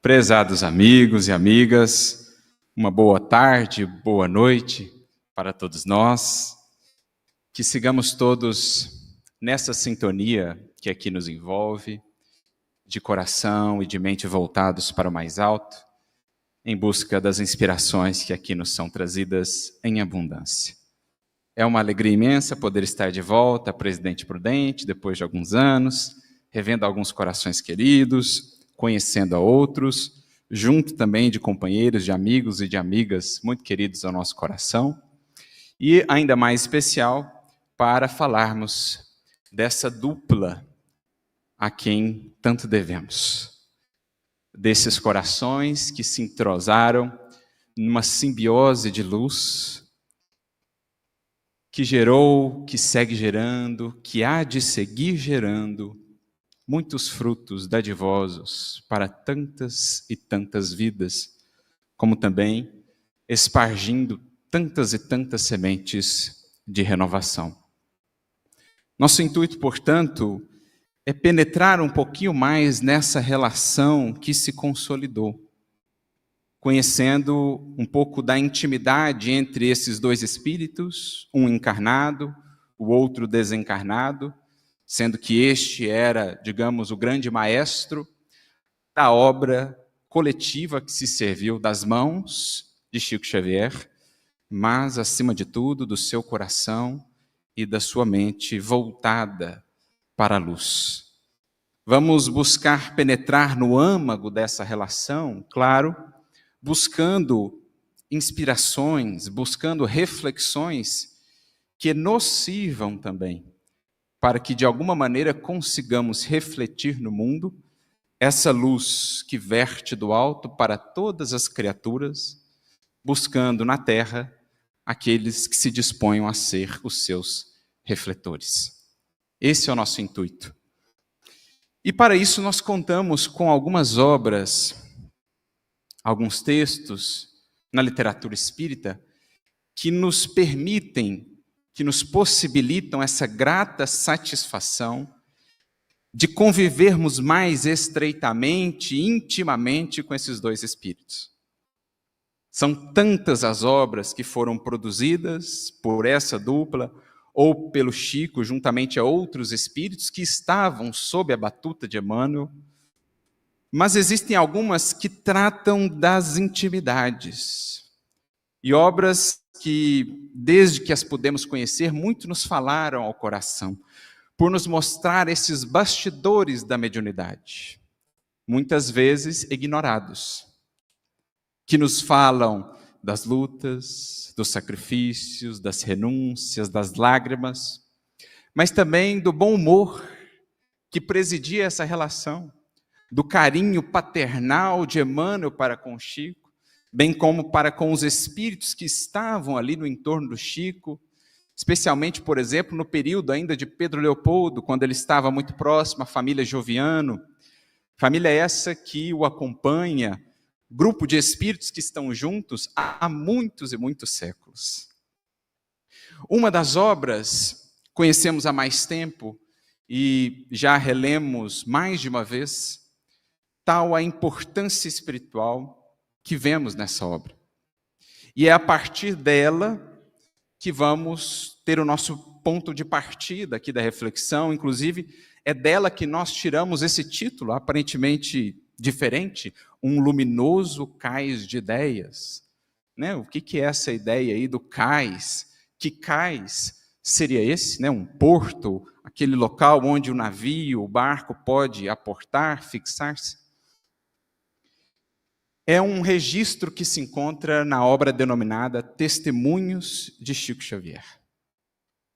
Prezados amigos e amigas, uma boa tarde, boa noite para todos nós. Que sigamos todos nessa sintonia que aqui nos envolve, de coração e de mente voltados para o mais alto, em busca das inspirações que aqui nos são trazidas em abundância. É uma alegria imensa poder estar de volta a Presidente Prudente, depois de alguns anos, revendo alguns corações queridos, conhecendo a outros, junto também de companheiros, de amigos e de amigas muito queridos ao nosso coração, e ainda mais especial para falarmos dessa dupla a quem tanto devemos, desses corações que se entrosaram numa simbiose de luz, que gerou, que segue gerando, que há de seguir gerando muitos frutos dadivosos para tantas e tantas vidas, como também espargindo tantas e tantas sementes de renovação. Nosso intuito, portanto, é penetrar um pouquinho mais nessa relação que se consolidou, conhecendo um pouco da intimidade entre esses dois espíritos, um encarnado, o outro desencarnado, sendo que este era, digamos, o grande maestro da obra coletiva que se serviu das mãos de Chico Xavier, mas, acima de tudo, do seu coração e da sua mente voltada para a luz. Vamos buscar penetrar no âmago dessa relação, claro, buscando inspirações, buscando reflexões que nos sirvam também, para que de alguma maneira consigamos refletir no mundo essa luz que verte do alto para todas as criaturas, buscando na terra aqueles que se disponham a ser os seus refletores. Esse é o nosso intuito. E para isso nós contamos com algumas obras, alguns textos na literatura espírita que nos permitem, que nos possibilitam essa grata satisfação de convivermos mais estreitamente, intimamente com esses dois espíritos. São tantas as obras que foram produzidas por essa dupla, ou pelo Chico, juntamente a outros espíritos que estavam sob a batuta de Emmanuel, mas existem algumas que tratam das intimidades, e obras que, desde que as pudemos conhecer, muito nos falaram ao coração, por nos mostrar esses bastidores da mediunidade, muitas vezes ignorados, que nos falam das lutas, dos sacrifícios, das renúncias, das lágrimas, mas também do bom humor que presidia essa relação, do carinho paternal de Emmanuel para com Chico, bem como para com os espíritos que estavam ali no entorno do Chico, especialmente, por exemplo, no período ainda de Pedro Leopoldo, quando ele estava muito próximo à família Joviano, família essa que o acompanha, grupo de espíritos que estão juntos há muitos e muitos séculos. Uma das obras conhecemos há mais tempo e já relemos mais de uma vez, tal a importância espiritual que vemos nessa obra. E é a partir dela que vamos ter o nosso ponto de partida aqui da reflexão, inclusive é dela que nós tiramos esse título, aparentemente diferente, um luminoso cais de ideias. Né? O que é essa ideia aí do cais? Que cais seria esse? Né? Um porto, aquele local onde o navio, o barco pode aportar, fixar-se? É um registro que se encontra na obra denominada Testemunhos de Chico Xavier.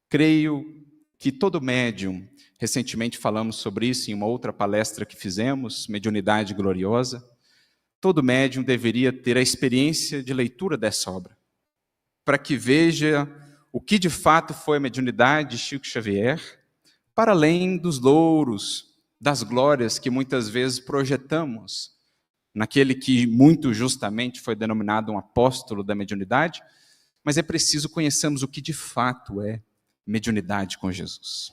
Creio que todo médium, recentemente falamos sobre isso em uma outra palestra que fizemos, Mediunidade Gloriosa, todo médium deveria ter a experiência de leitura dessa obra, para que veja o que de fato foi a mediunidade de Chico Xavier, para além dos louros, das glórias que muitas vezes projetamos naquele que muito justamente foi denominado um apóstolo da mediunidade, mas é preciso conhecermos o que de fato é mediunidade com Jesus.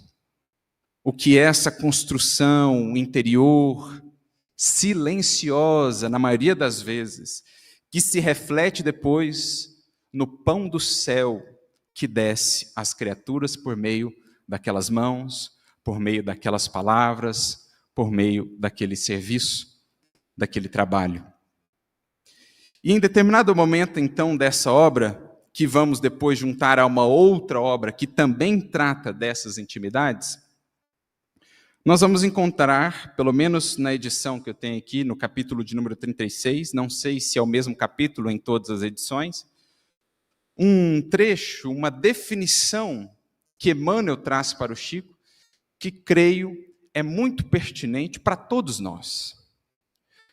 O que é essa construção interior, silenciosa, na maioria das vezes, que se reflete depois no pão do céu que desce às criaturas por meio daquelas mãos, por meio daquelas palavras, por meio daquele serviço, daquele trabalho. E em determinado momento, então, dessa obra, que vamos depois juntar a uma outra obra que também trata dessas intimidades, nós vamos encontrar, pelo menos na edição que eu tenho aqui, no capítulo de número 36, não sei se é o mesmo capítulo em todas as edições, um trecho, uma definição que Emmanuel traz para o Chico, que creio é muito pertinente para todos nós.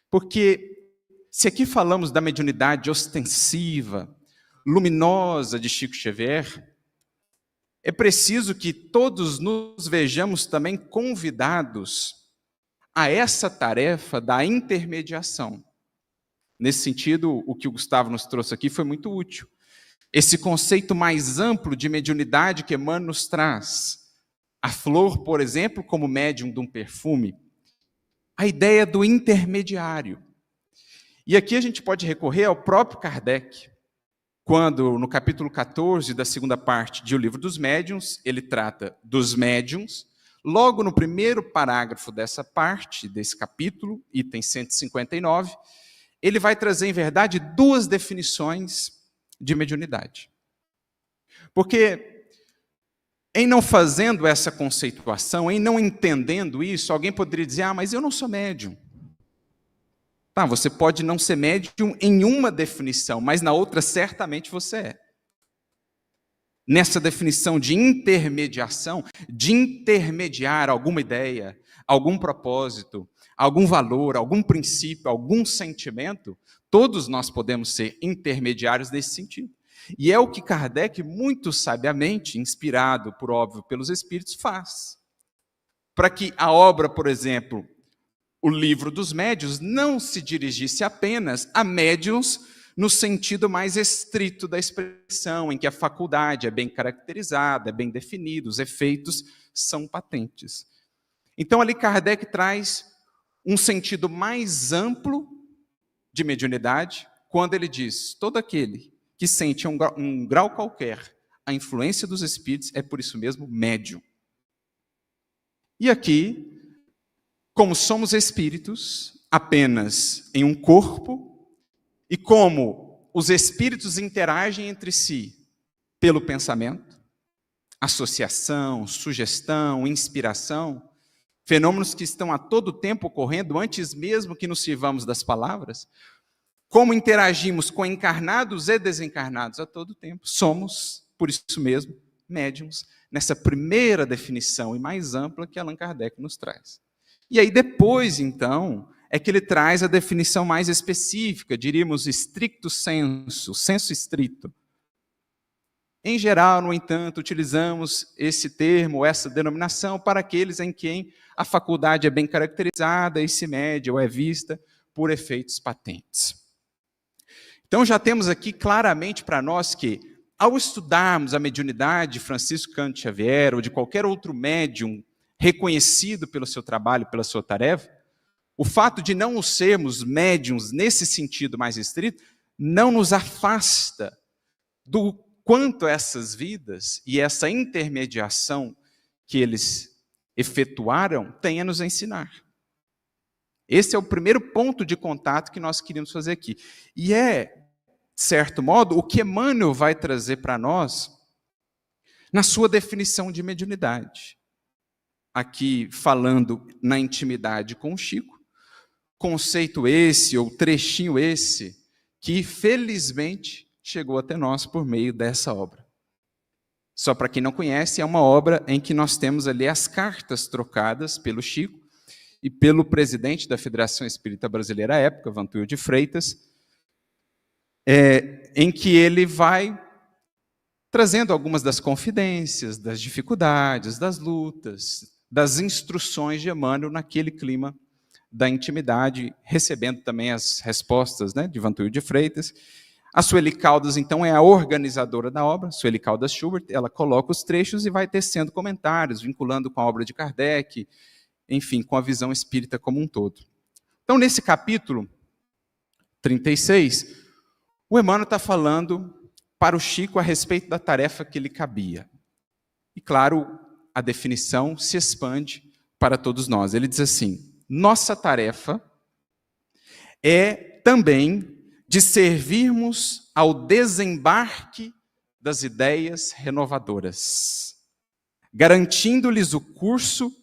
Porque se aqui falamos da mediunidade ostensiva, luminosa de Chico Xavier, é preciso que todos nos vejamos também convidados a essa tarefa da intermediação. Nesse sentido, o que o Gustavo nos trouxe aqui foi muito útil. Esse conceito mais amplo de mediunidade que Emmanuel nos traz. A flor, por exemplo, como médium de um perfume. A ideia do intermediário. E aqui a gente pode recorrer ao próprio Kardec, quando, no capítulo 14 da segunda parte de O Livro dos Médiuns, ele trata dos médiuns. Logo no primeiro parágrafo dessa parte, desse capítulo, item 159, ele vai trazer, em verdade, duas definições de mediunidade. Porque, em não fazendo essa conceituação, em não entendendo isso, alguém poderia dizer, mas eu não sou médium. Tá, você pode não ser médium em uma definição, mas na outra certamente você é. Nessa definição de intermediação, de intermediar alguma ideia, algum propósito, algum valor, algum princípio, algum sentimento, todos nós podemos ser intermediários nesse sentido. E é o que Kardec, muito sabiamente, inspirado, por óbvio, pelos Espíritos, faz. Para que a obra, por exemplo, O Livro dos Médiuns, não se dirigisse apenas a médiuns no sentido mais estrito da expressão, em que a faculdade é bem caracterizada, é bem definida, os efeitos são patentes. Então, ali Kardec traz um sentido mais amplo de mediunidade, quando ele diz, todo aquele que sente um grau qualquer a influência dos espíritos é, por isso mesmo, médium. E aqui, como somos espíritos, apenas em um corpo, e como os espíritos interagem entre si pelo pensamento, associação, sugestão, inspiração, fenômenos que estão a todo tempo ocorrendo, antes mesmo que nos sirvamos das palavras, como interagimos com encarnados e desencarnados a todo tempo, somos, por isso mesmo, médiuns, nessa primeira definição e mais ampla que Allan Kardec nos traz. E aí depois, então, é que ele traz a definição mais específica, diríamos stricto sensu, senso estrito. Em geral, no entanto, utilizamos esse termo, essa denominação, para aqueles em quem a faculdade é bem caracterizada e se mede ou é vista por efeitos patentes. Então já temos aqui claramente para nós que, ao estudarmos a mediunidade de Francisco Cândido Xavier ou de qualquer outro médium reconhecido pelo seu trabalho, pela sua tarefa, o fato de não sermos médiuns nesse sentido mais estrito, não nos afasta do quanto essas vidas e essa intermediação que eles efetuaram têm a nos ensinar. Esse é o primeiro ponto de contato que nós queríamos fazer aqui. E é, de certo modo, o que Emmanuel vai trazer para nós na sua definição de mediunidade. Aqui falando na intimidade com o Chico, conceito esse, ou trechinho esse, que felizmente chegou até nós por meio dessa obra. Só para quem não conhece, é uma obra em que nós temos ali as cartas trocadas pelo Chico e pelo presidente da Federação Espírita Brasileira à época, Vantuil de Freitas, em que ele vai trazendo algumas das confidências, das dificuldades, das lutas, das instruções de Emmanuel naquele clima da intimidade, recebendo também as respostas, de Vantuil de Freitas. A Sueli Caldas, então, é a organizadora da obra, Sueli Caldas Schubert, ela coloca os trechos e vai tecendo comentários, vinculando com a obra de Kardec, enfim, com a visão espírita como um todo. Então, nesse capítulo 36, o Emmanuel está falando para o Chico a respeito da tarefa que lhe cabia. E, claro, a definição se expande para todos nós. Ele diz assim: nossa tarefa é também de servirmos ao desembarque das ideias renovadoras, garantindo-lhes o curso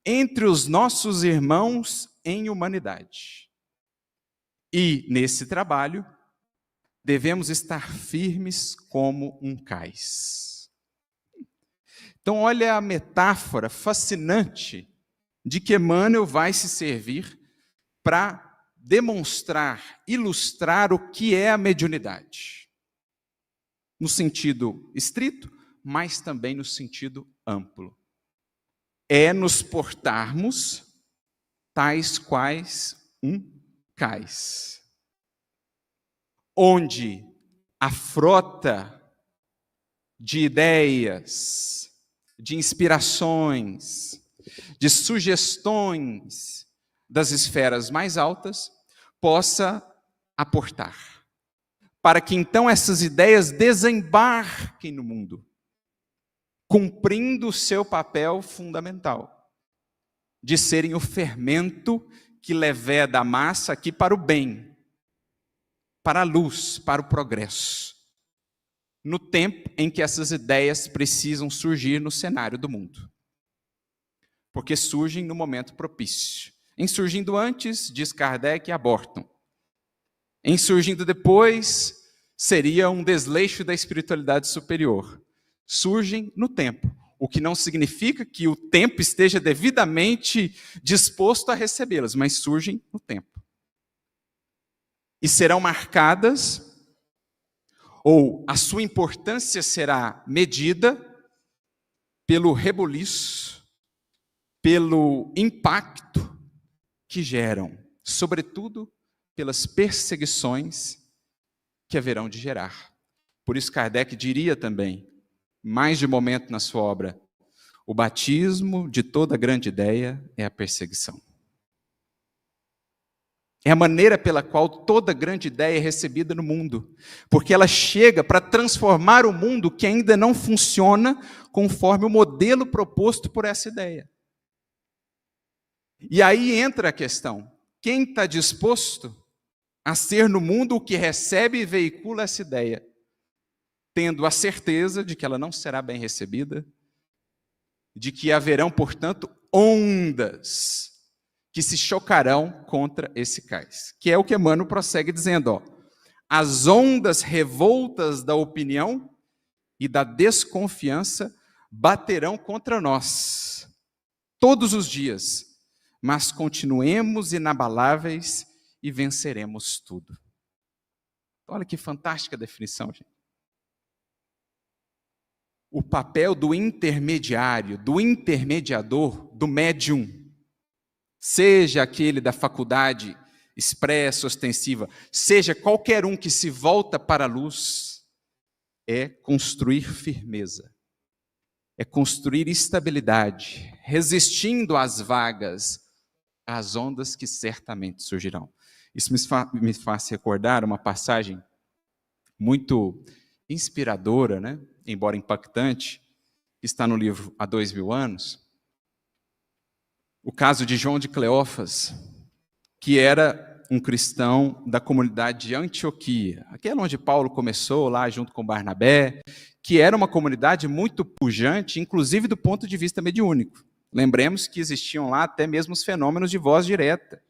entre os nossos irmãos em humanidade. E, nesse trabalho, devemos estar firmes como um cais. Então, olha a metáfora fascinante de que Emmanuel vai se servir para demonstrar, ilustrar o que é a mediunidade. No sentido estrito, mas também no sentido amplo. É nos portarmos tais quais um cais, onde a frota de ideias, de inspirações, de sugestões das esferas mais altas possa aportar, para que então essas ideias desembarquem no mundo, cumprindo o seu papel fundamental, de serem o fermento que leveda a massa aqui para o bem, para a luz, para o progresso, no tempo em que essas ideias precisam surgir no cenário do mundo. Porque surgem no momento propício. Em surgindo antes, diz Kardec, abortam. Em surgindo depois, seria um desleixo da espiritualidade superior. Surgem no tempo, o que não significa que o tempo esteja devidamente disposto a recebê-las, mas surgem no tempo. E serão marcadas, ou a sua importância será medida pelo rebuliço, pelo impacto que geram, sobretudo pelas perseguições que haverão de gerar. Por isso Kardec diria também, mais de momento na sua obra, o batismo de toda grande ideia é a perseguição. É a maneira pela qual toda grande ideia é recebida no mundo, porque ela chega para transformar o mundo que ainda não funciona conforme o modelo proposto por essa ideia. E aí entra a questão, quem está disposto a ser no mundo o que recebe e veicula essa ideia, tendo a certeza de que ela não será bem recebida, de que haverão, portanto, ondas que se chocarão contra esse cais. Que é o que Emmanuel prossegue dizendo, as ondas revoltas da opinião e da desconfiança baterão contra nós, todos os dias, mas continuemos inabaláveis e venceremos tudo. Olha que fantástica definição, gente. O papel do intermediário, do intermediador, do médium, seja aquele da faculdade expressa, ostensiva, seja qualquer um que se volta para a luz, é construir firmeza, é construir estabilidade, resistindo às vagas, às ondas que certamente surgirão. Isso me faz recordar uma passagem muito inspiradora, né? Embora impactante, que está no livro Há 2000 anos, o caso de João de Cleófas, que era um cristão da comunidade de Antioquia, aquela onde Paulo começou lá junto com Barnabé, que era uma comunidade muito pujante, inclusive do ponto de vista mediúnico. Lembremos que existiam lá até mesmo os fenômenos de voz direta.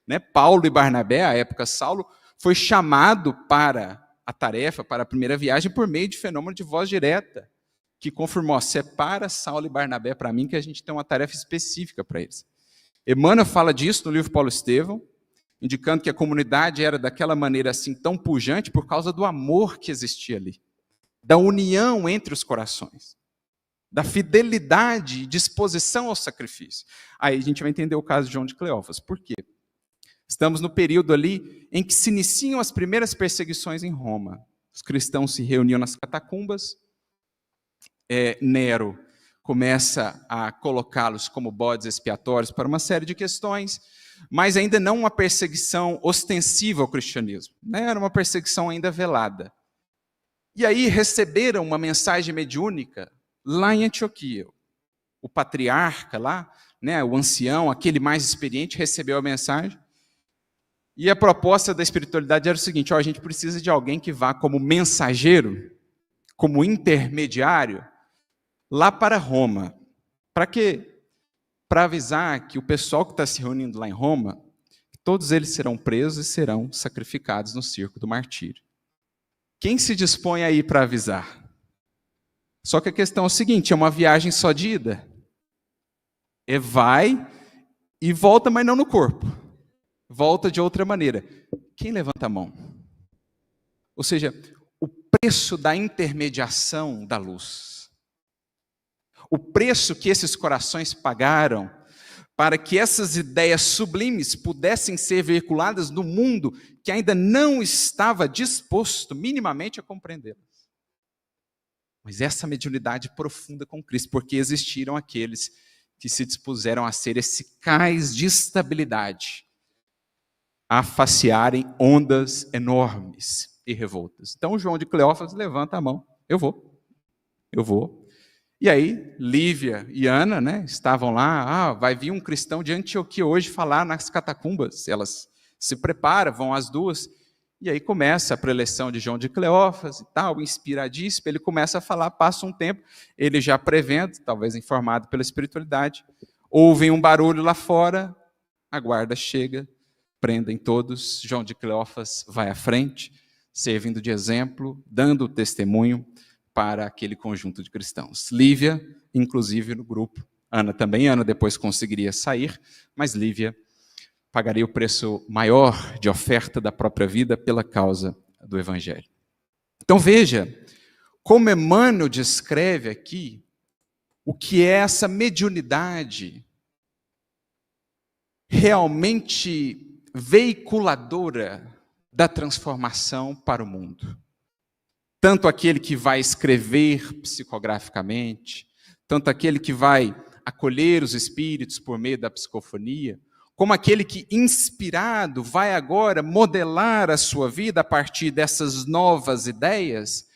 Né? Paulo e Barnabé, à época Saulo, foi chamado para a tarefa, para a primeira viagem, por meio de fenômeno de voz direta, que confirmou, separa Saulo e Barnabé para mim, que a gente tem uma tarefa específica para eles. Emmanuel fala disso no livro Paulo Estevão, indicando que a comunidade era daquela maneira assim tão pujante por causa do amor que existia ali, da união entre os corações, da fidelidade e disposição ao sacrifício. Aí a gente vai entender o caso de João de Cleófas. Por quê? Estamos no período ali em que se iniciam as primeiras perseguições em Roma. Os cristãos se reuniam nas catacumbas, Nero começa a colocá-los como bodes expiatórios para uma série de questões. mas ainda não uma perseguição ostensiva ao cristianismo, né? Era uma perseguição ainda velada. E aí receberam uma mensagem mediúnica lá em Antioquia. O patriarca lá, né, o ancião, aquele mais experiente, recebeu a mensagem. E a proposta da espiritualidade era o seguinte: a gente precisa de alguém que vá como mensageiro, como intermediário, lá para Roma. Para quê? Para avisar que o pessoal que está se reunindo lá em Roma, todos eles serão presos e serão sacrificados no circo do martírio. Quem se dispõe a ir para avisar? Só que a questão é o seguinte: é uma viagem só de ida. Vai e volta, mas não no corpo. Volta de outra maneira. Quem levanta a mão? Ou seja, o preço da intermediação da luz. O preço que esses corações pagaram para que essas ideias sublimes pudessem ser veiculadas no mundo que ainda não estava disposto minimamente a compreendê-las. Mas essa mediunidade profunda com Cristo, porque existiram aqueles que se dispuseram a ser esse cais de estabilidade, a facearem ondas enormes e revoltas. Então João de Cleófas levanta a mão: eu vou. E aí Lívia e Ana, né, estavam lá: vai vir um cristão de Antioquia hoje falar nas catacumbas. Elas se preparam, vão as duas, e aí começa a preleção de João de Cleófas e tal, inspiradíssimo. Ele começa a falar, passa um tempo, ele já prevendo, talvez informado pela espiritualidade, ouvem um barulho lá fora, a guarda chega, prendem todos. João de Cleófas vai à frente, servindo de exemplo, dando testemunho para aquele conjunto de cristãos. Lívia, inclusive, no grupo. Ana também. Ana depois conseguiria sair, mas Lívia pagaria o preço maior de oferta da própria vida pela causa do Evangelho. Então veja como Emmanuel descreve aqui o que é essa mediunidade realmente veiculadora da transformação para o mundo. Tanto aquele que vai escrever psicograficamente, tanto aquele que vai acolher os espíritos por meio da psicofonia, como aquele que, inspirado, vai agora modelar a sua vida a partir dessas novas ideias,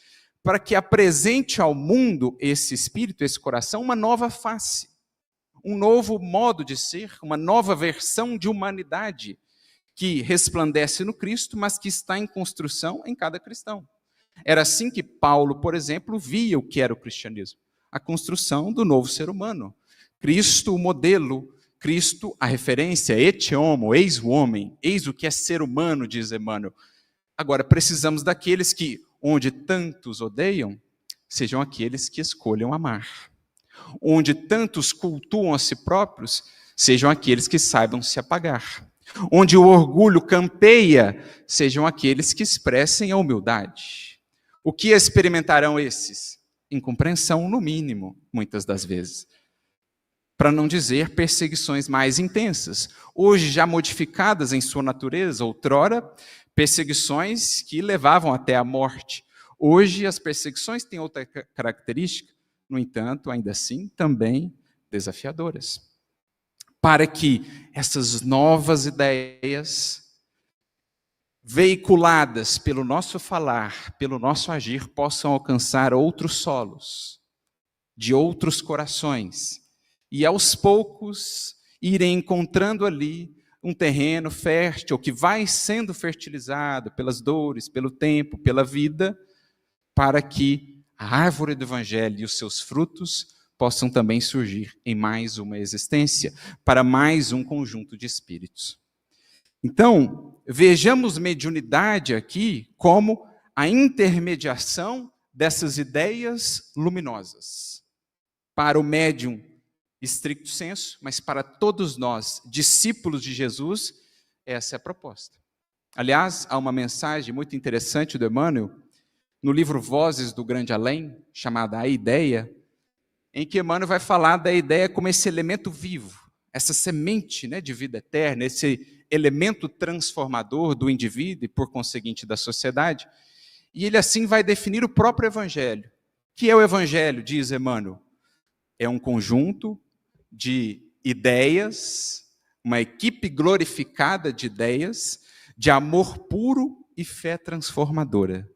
para que apresente ao mundo esse espírito, esse coração, uma nova face, um novo modo de ser, uma nova versão de humanidade, que resplandece no Cristo, mas que está em construção em cada cristão. Era assim que Paulo, por exemplo, via o que era o cristianismo: a construção do novo ser humano. Cristo, o modelo, Cristo, a referência, ete homo, eis o homem, eis o que é ser humano, diz Emmanuel. Agora, precisamos daqueles que, onde tantos odeiam, sejam aqueles que escolham amar. Onde tantos cultuam a si próprios, sejam aqueles que saibam se apagar. Onde o orgulho campeia, sejam aqueles que expressem a humildade. O que experimentarão esses? Incompreensão, no mínimo, muitas das vezes. Para não dizer perseguições mais intensas, hoje já modificadas em sua natureza. Outrora, perseguições que levavam até a morte. Hoje as perseguições têm outra característica, no entanto, ainda assim, também desafiadoras. Para que essas novas ideias, veiculadas pelo nosso falar, pelo nosso agir, possam alcançar outros solos, de outros corações, e aos poucos irem encontrando ali um terreno fértil, que vai sendo fertilizado pelas dores, pelo tempo, pela vida, para que a árvore do Evangelho e os seus frutos possam também surgir em mais uma existência, para mais um conjunto de espíritos. Então, vejamos mediunidade aqui como a intermediação dessas ideias luminosas. Para o médium, estricto senso, mas para todos nós, discípulos de Jesus, essa é a proposta. Aliás, há uma mensagem muito interessante do Emmanuel, no livro Vozes do Grande Além, chamada A Ideia, em que Emmanuel vai falar da ideia como esse elemento vivo, essa semente, né, de vida eterna, esse elemento transformador do indivíduo e, por conseguinte, da sociedade. E ele assim vai definir o próprio Evangelho. O que é o Evangelho, diz Emmanuel? É um conjunto de ideias uma equipe glorificada de ideias, de amor puro e fé transformadora,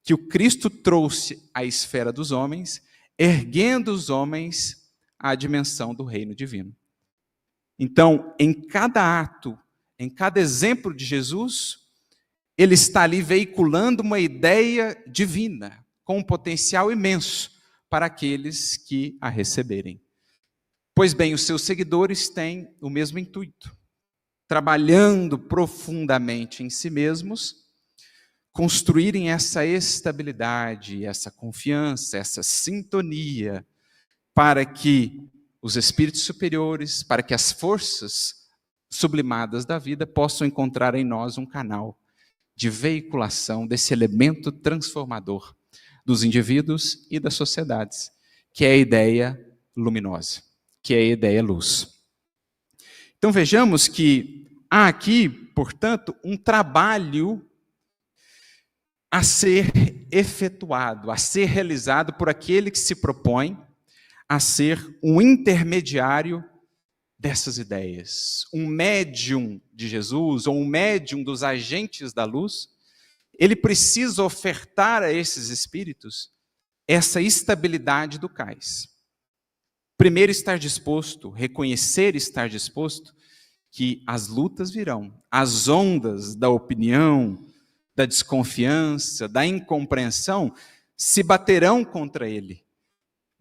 que o Cristo trouxe à esfera dos homens, erguendo os homens à dimensão do reino divino. Então, em cada ato, em cada exemplo de Jesus, ele está ali veiculando uma ideia divina, com um potencial imenso para aqueles que a receberem. Pois bem, os seus seguidores têm o mesmo intuito, trabalhando profundamente em si mesmos, construírem essa estabilidade, essa confiança, essa sintonia, para que os espíritos superiores, para que as forças sublimadas da vida possam encontrar em nós um canal de veiculação desse elemento transformador dos indivíduos e das sociedades, que é a ideia luminosa, que é a ideia luz. Então vejamos que há aqui, portanto, um trabalho a ser efetuado, a ser realizado por aquele que se propõe a ser um intermediário dessas ideias, um médium de Jesus, ou um médium dos agentes da luz. Ele precisa ofertar a esses espíritos essa estabilidade do cais. Primeiro, estar disposto, reconhecer e estar disposto que as lutas virão, as ondas da opinião, da desconfiança, da incompreensão, se baterão contra ele.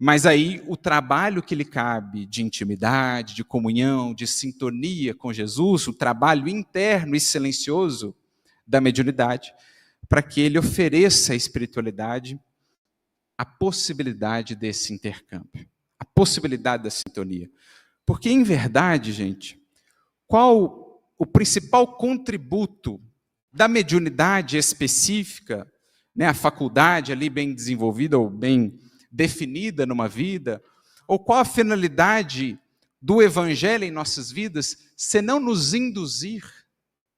Mas aí o trabalho que lhe cabe de intimidade, de comunhão, de sintonia com Jesus, o trabalho interno e silencioso da mediunidade, para que ele ofereça à espiritualidade a possibilidade desse intercâmbio, a possibilidade da sintonia. Porque, em verdade, gente, qual o principal contributo da mediunidade específica, né, a faculdade ali bem desenvolvida ou bem definida numa vida, ou qual a finalidade do evangelho em nossas vidas, senão nos induzir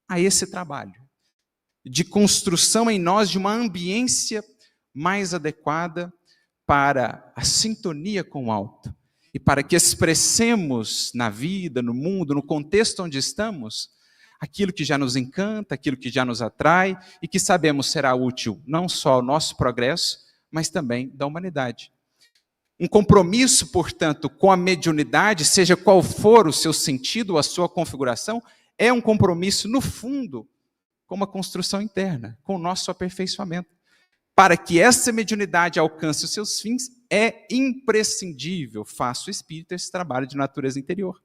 a esse trabalho de construção em nós de uma ambiência mais adequada para a sintonia com o alto e para que expressemos na vida, no mundo, no contexto onde estamos, aquilo que já nos encanta, aquilo que já nos atrai e que sabemos será útil não só ao nosso progresso, mas também da humanidade. Um compromisso, portanto, com a mediunidade, seja qual for o seu sentido, a sua configuração, é um compromisso, no fundo, com uma construção interna, com o nosso aperfeiçoamento. Para que essa mediunidade alcance os seus fins, é imprescindível, faça o espírito esse trabalho de natureza interior.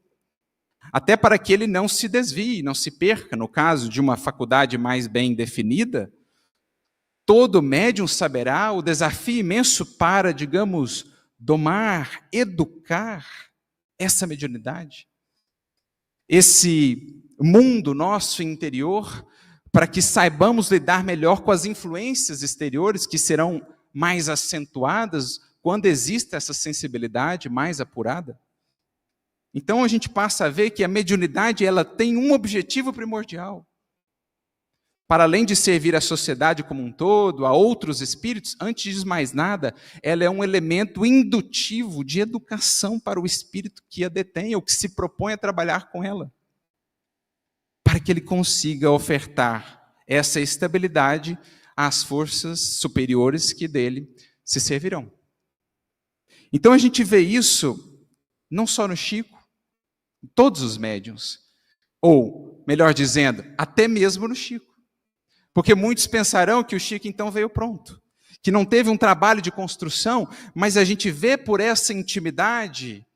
Até para que ele não se desvie, não se perca. No caso de uma faculdade mais bem definida, todo médium saberá o desafio imenso para, digamos, domar, educar essa mediunidade, esse mundo nosso interior, para que saibamos lidar melhor com as influências exteriores que serão mais acentuadas quando existe essa sensibilidade mais apurada. Então a gente passa a ver que a mediunidade ela tem um objetivo primordial. Para além de servir à sociedade como um todo, a outros espíritos, antes de mais nada, ela é um elemento indutivo de educação para o espírito que a detém, ou que se propõe a trabalhar com ela, para que ele consiga ofertar essa estabilidade às forças superiores que dele se servirão. Então a gente vê isso não só no Chico, em todos os médiuns, ou, melhor dizendo, até mesmo no Chico. Porque muitos pensarão que o Chico então veio pronto, que não teve um trabalho de construção, mas a gente vê por essa intimidade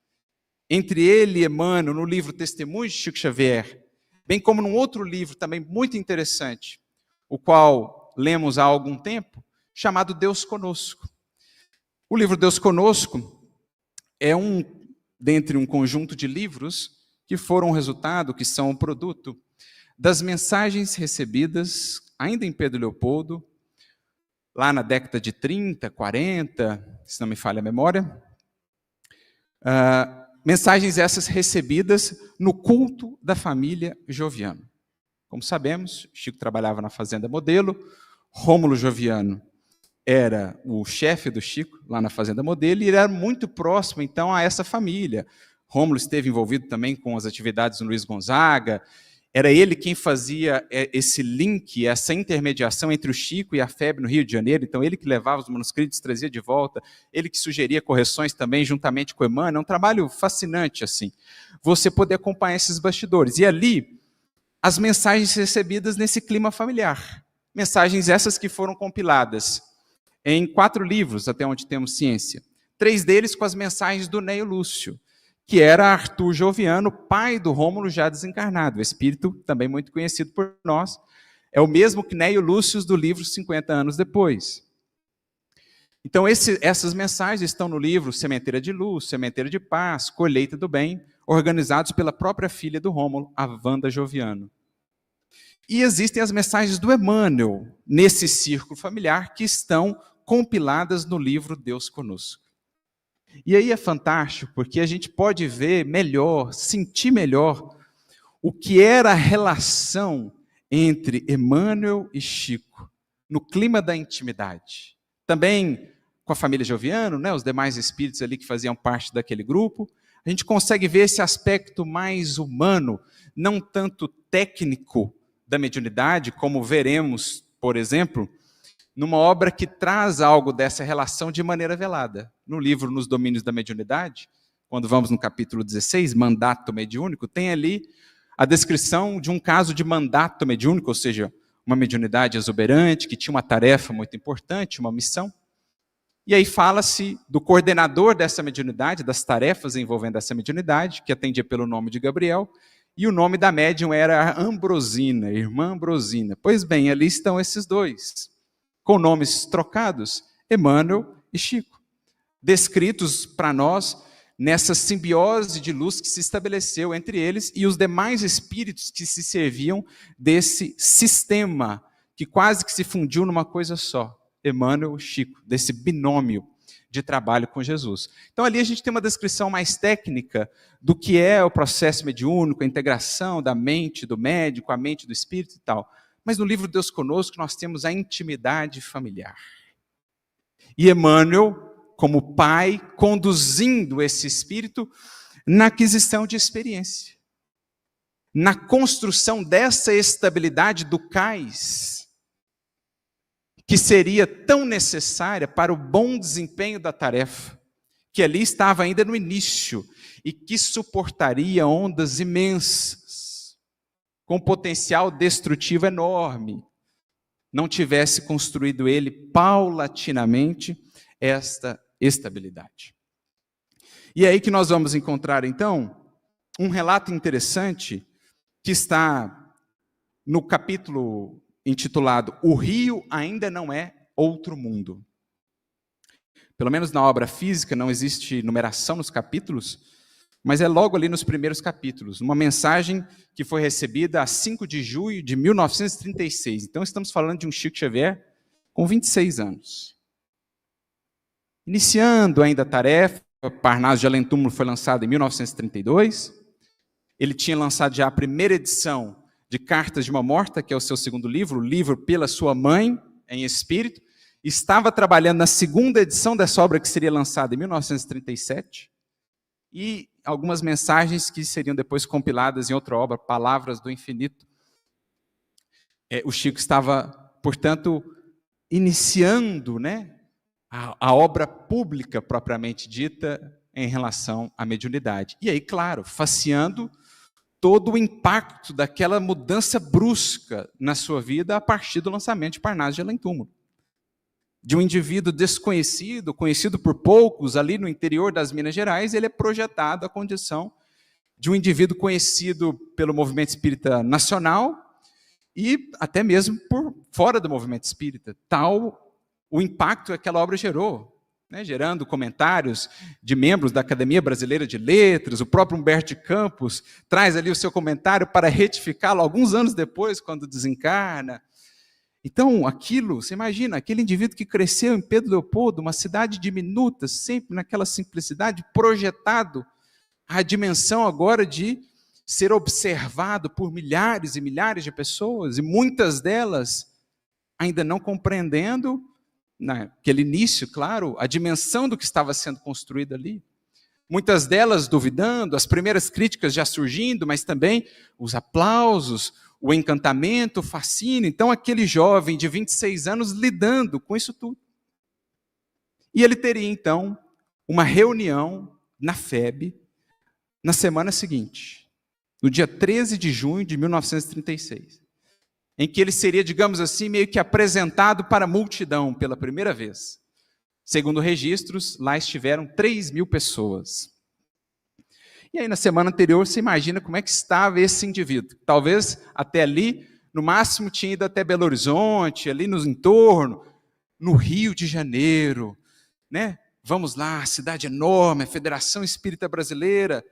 entre ele e Emmanuel no livro Testemunhos de Chico Xavier, bem como num outro livro também muito interessante, o qual lemos há algum tempo, chamado Deus Conosco. O livro Deus Conosco é dentre um conjunto de livros que foram resultado, que são o produto das mensagens recebidas ainda em Pedro Leopoldo, lá na década de 30, 40, se não me falha a memória, mensagens essas recebidas no culto da família Joviano. Como sabemos, Chico trabalhava na Fazenda Modelo, Rômulo Joviano era o chefe do Chico, lá na Fazenda Modelo, e ele era muito próximo, então, a essa família. Rômulo esteve envolvido também com as atividades do Luiz Gonzaga. Era ele quem fazia esse link, essa intermediação entre o Chico e a FEB no Rio de Janeiro. Então, ele que levava os manuscritos, trazia de volta, ele que sugeria correções também, juntamente com Emmanuel. É um trabalho fascinante, assim, você poder acompanhar esses bastidores. E ali, as mensagens recebidas nesse clima familiar. Mensagens essas que foram compiladas em 4 livros, até onde temos ciência. 3 deles com as mensagens do Neio Lúcio, que era Arthur Joviano, pai do Rômulo já desencarnado, o espírito também muito conhecido por nós, é o mesmo que Neio Lúcio do livro 50 anos depois. Então essas mensagens estão no livro Sementeira de Luz, Sementeira de Paz, Colheita do Bem, organizados pela própria filha do Rômulo, a Wanda Joviano. E existem as mensagens do Emmanuel, nesse círculo familiar, que estão compiladas no livro Deus Conosco. E aí é fantástico, porque a gente pode ver melhor, sentir melhor, o que era a relação entre Emmanuel e Chico, no clima da intimidade. Também com a família Joviano, né, os demais espíritos ali que faziam parte daquele grupo, a gente consegue ver esse aspecto mais humano, não tanto técnico da mediunidade, como veremos, por exemplo, numa obra que traz algo dessa relação de maneira velada. No livro Nos Domínios da Mediunidade, quando vamos no capítulo 16, Mandato Mediúnico, tem ali a descrição de um caso de mandato mediúnico, ou seja, uma mediunidade exuberante, que tinha uma tarefa muito importante, uma missão. E aí fala-se do coordenador dessa mediunidade, das tarefas envolvendo essa mediunidade, que atendia pelo nome de Gabriel, e o nome da médium era Ambrosina, irmã Ambrosina. Pois bem, ali estão esses dois, com nomes trocados, Emmanuel e Chico, descritos para nós nessa simbiose de luz que se estabeleceu entre eles e os demais espíritos que se serviam desse sistema, que quase que se fundiu numa coisa só, Emmanuel e Chico, desse binômio de trabalho com Jesus. Então ali a gente tem uma descrição mais técnica do que é o processo mediúnico, a integração da mente do médico, a mente do espírito e tal. Mas no livro Deus Conosco nós temos a intimidade familiar. E Emmanuel, como pai, conduzindo esse espírito na aquisição de experiência, na construção dessa estabilidade do cais, que seria tão necessária para o bom desempenho da tarefa, que ali estava ainda no início, e que suportaria ondas imensas, com potencial destrutivo enorme, não tivesse construído ele paulatinamente esta estabilidade. E é aí que nós vamos encontrar, então, um relato interessante que está no capítulo intitulado O Rio Ainda Não É Outro Mundo. Pelo menos na obra física não existe numeração nos capítulos, mas é logo ali nos primeiros capítulos, uma mensagem que foi recebida a 5 de julho de 1936. Então estamos falando de um Chico Xavier com 26 anos. Iniciando ainda a tarefa, Parnaso de Além Túmulo foi lançado em 1932. Ele tinha lançado já a primeira edição de Cartas de uma Morta, que é o seu segundo livro, o livro pela sua mãe, em espírito. Estava trabalhando na segunda edição dessa obra, que seria lançada em 1937. E algumas mensagens que seriam depois compiladas em outra obra, Palavras do Infinito. O Chico estava, portanto, iniciando, né, a obra pública propriamente dita em relação à mediunidade. E aí, claro, faceando todo o impacto daquela mudança brusca na sua vida a partir do lançamento de Parnaso de Além Túmulo. De um indivíduo desconhecido, conhecido por poucos, ali no interior das Minas Gerais, ele é projetado à condição de um indivíduo conhecido pelo movimento espírita nacional e até mesmo por fora do movimento espírita. Tal o impacto que aquela obra gerou, né, gerando comentários de membros da Academia Brasileira de Letras. O próprio Humberto de Campos traz ali o seu comentário para retificá-lo alguns anos depois, quando desencarna. Então, aquilo, você imagina, aquele indivíduo que cresceu em Pedro Leopoldo, uma cidade diminuta, sempre naquela simplicidade, projetado à dimensão agora de ser observado por milhares e milhares de pessoas, e muitas delas ainda não compreendendo, naquele início, claro, a dimensão do que estava sendo construído ali. muitas delas duvidando, as primeiras críticas já surgindo, mas também os aplausos, o encantamento, o fascínio. Então, aquele jovem de 26 anos lidando com isso tudo. E ele teria, então, uma reunião na FEB na semana seguinte, no dia 13 de junho de 1936, em que ele seria, digamos assim, meio que apresentado para a multidão pela primeira vez. Segundo registros, lá estiveram 3.000 pessoas. E aí, na semana anterior, você imagina como é que estava esse indivíduo. Talvez até ali, no máximo, tinha ido até Belo Horizonte, ali no entorno, no Rio de Janeiro, né? Vamos lá, cidade enorme, a Federação Espírita Brasileira.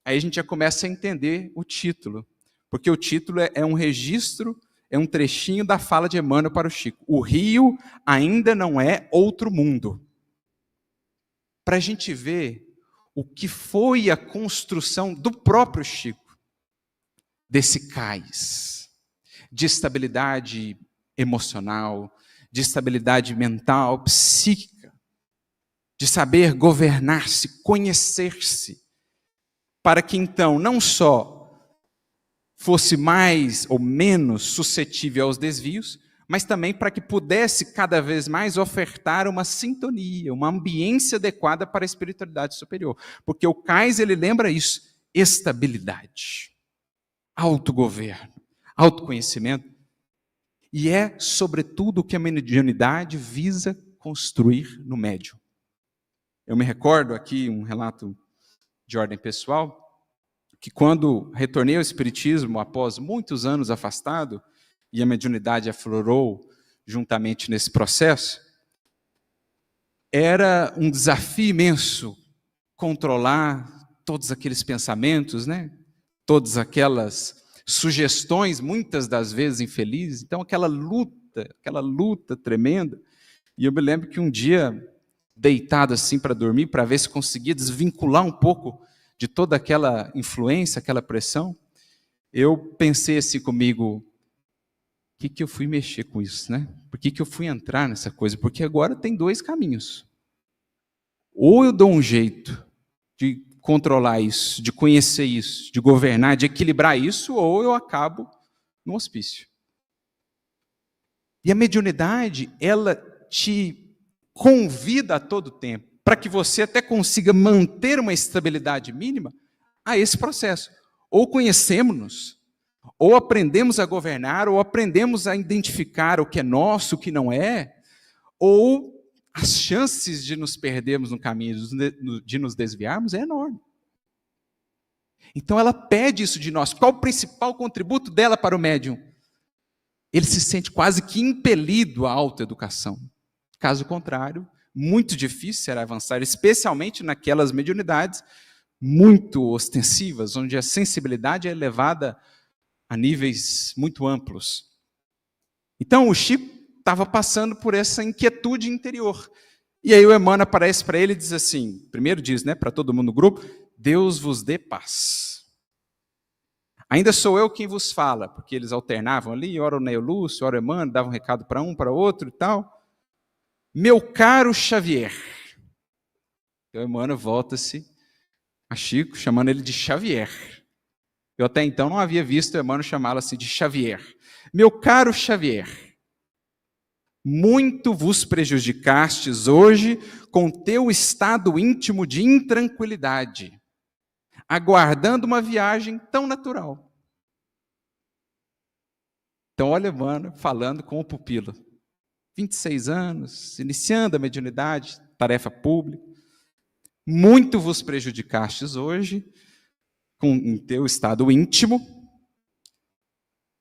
Aí a gente já começa a entender o título, porque o título é um registro, é um trechinho da fala de Emmanuel para o Chico. O Rio ainda não é outro mundo. Para a gente ver o que foi a construção do próprio Chico, desse cais, de estabilidade emocional, de estabilidade mental, psíquica, de saber governar-se, conhecer-se, para que então não só fosse mais ou menos suscetível aos desvios, mas também para que pudesse cada vez mais ofertar uma sintonia, uma ambiência adequada para a espiritualidade superior. Porque o cais, ele lembra isso, estabilidade, autogoverno, autoconhecimento. E é, sobretudo, o que a mediunidade visa construir no médium. Eu me recordo aqui um relato de ordem pessoal, que quando retornei ao Espiritismo, após muitos anos afastado, e a mediunidade aflorou juntamente nesse processo, era um desafio imenso controlar todos aqueles pensamentos, né? Todas aquelas sugestões, muitas das vezes infelizes. Então, aquela luta tremenda. E eu me lembro que um dia, deitado assim para dormir, para ver se conseguia desvincular um pouco de toda aquela influência, aquela pressão, eu pensei assim comigo: por que eu fui mexer com isso, né? Por que eu fui entrar nessa coisa? Porque agora tem dois caminhos. Ou eu dou um jeito de controlar isso, de conhecer isso, de governar, de equilibrar isso, ou eu acabo no hospício. E a mediunidade, ela te convida a todo tempo, para que você até consiga manter uma estabilidade mínima, a esse processo. Ou conhecemos-nos, ou aprendemos a governar, ou aprendemos a identificar o que é nosso, o que não é, ou as chances de nos perdermos no caminho, de nos desviarmos, é enorme. Então ela pede isso de nós. Qual o principal contributo dela para o médium? Ele se sente quase que impelido à autoeducação. Caso contrário, muito difícil será avançar, especialmente naquelas mediunidades muito ostensivas, onde a sensibilidade é elevada a níveis muito amplos. Então o Chico estava passando por essa inquietude interior. E aí o Emmanuel aparece para ele e diz assim, primeiro diz, né, para todo mundo no grupo: Deus vos dê paz. Ainda sou eu quem vos fala, porque eles alternavam ali, ora o Neo Lúcio, ora o Emmanuel, davam um recado para um, para outro e tal. Meu caro Xavier. Então o Emmanuel volta-se a Chico, chamando ele de Xavier. Eu até então não havia visto o Emmanuel chamá-lo assim de Xavier. Meu caro Xavier, muito vos prejudicastes hoje com teu estado íntimo de intranquilidade, aguardando uma viagem tão natural. Então olha Emmanuel falando com o pupilo. 26 anos, iniciando a mediunidade, tarefa pública. Muito vos prejudicastes hoje com o teu estado íntimo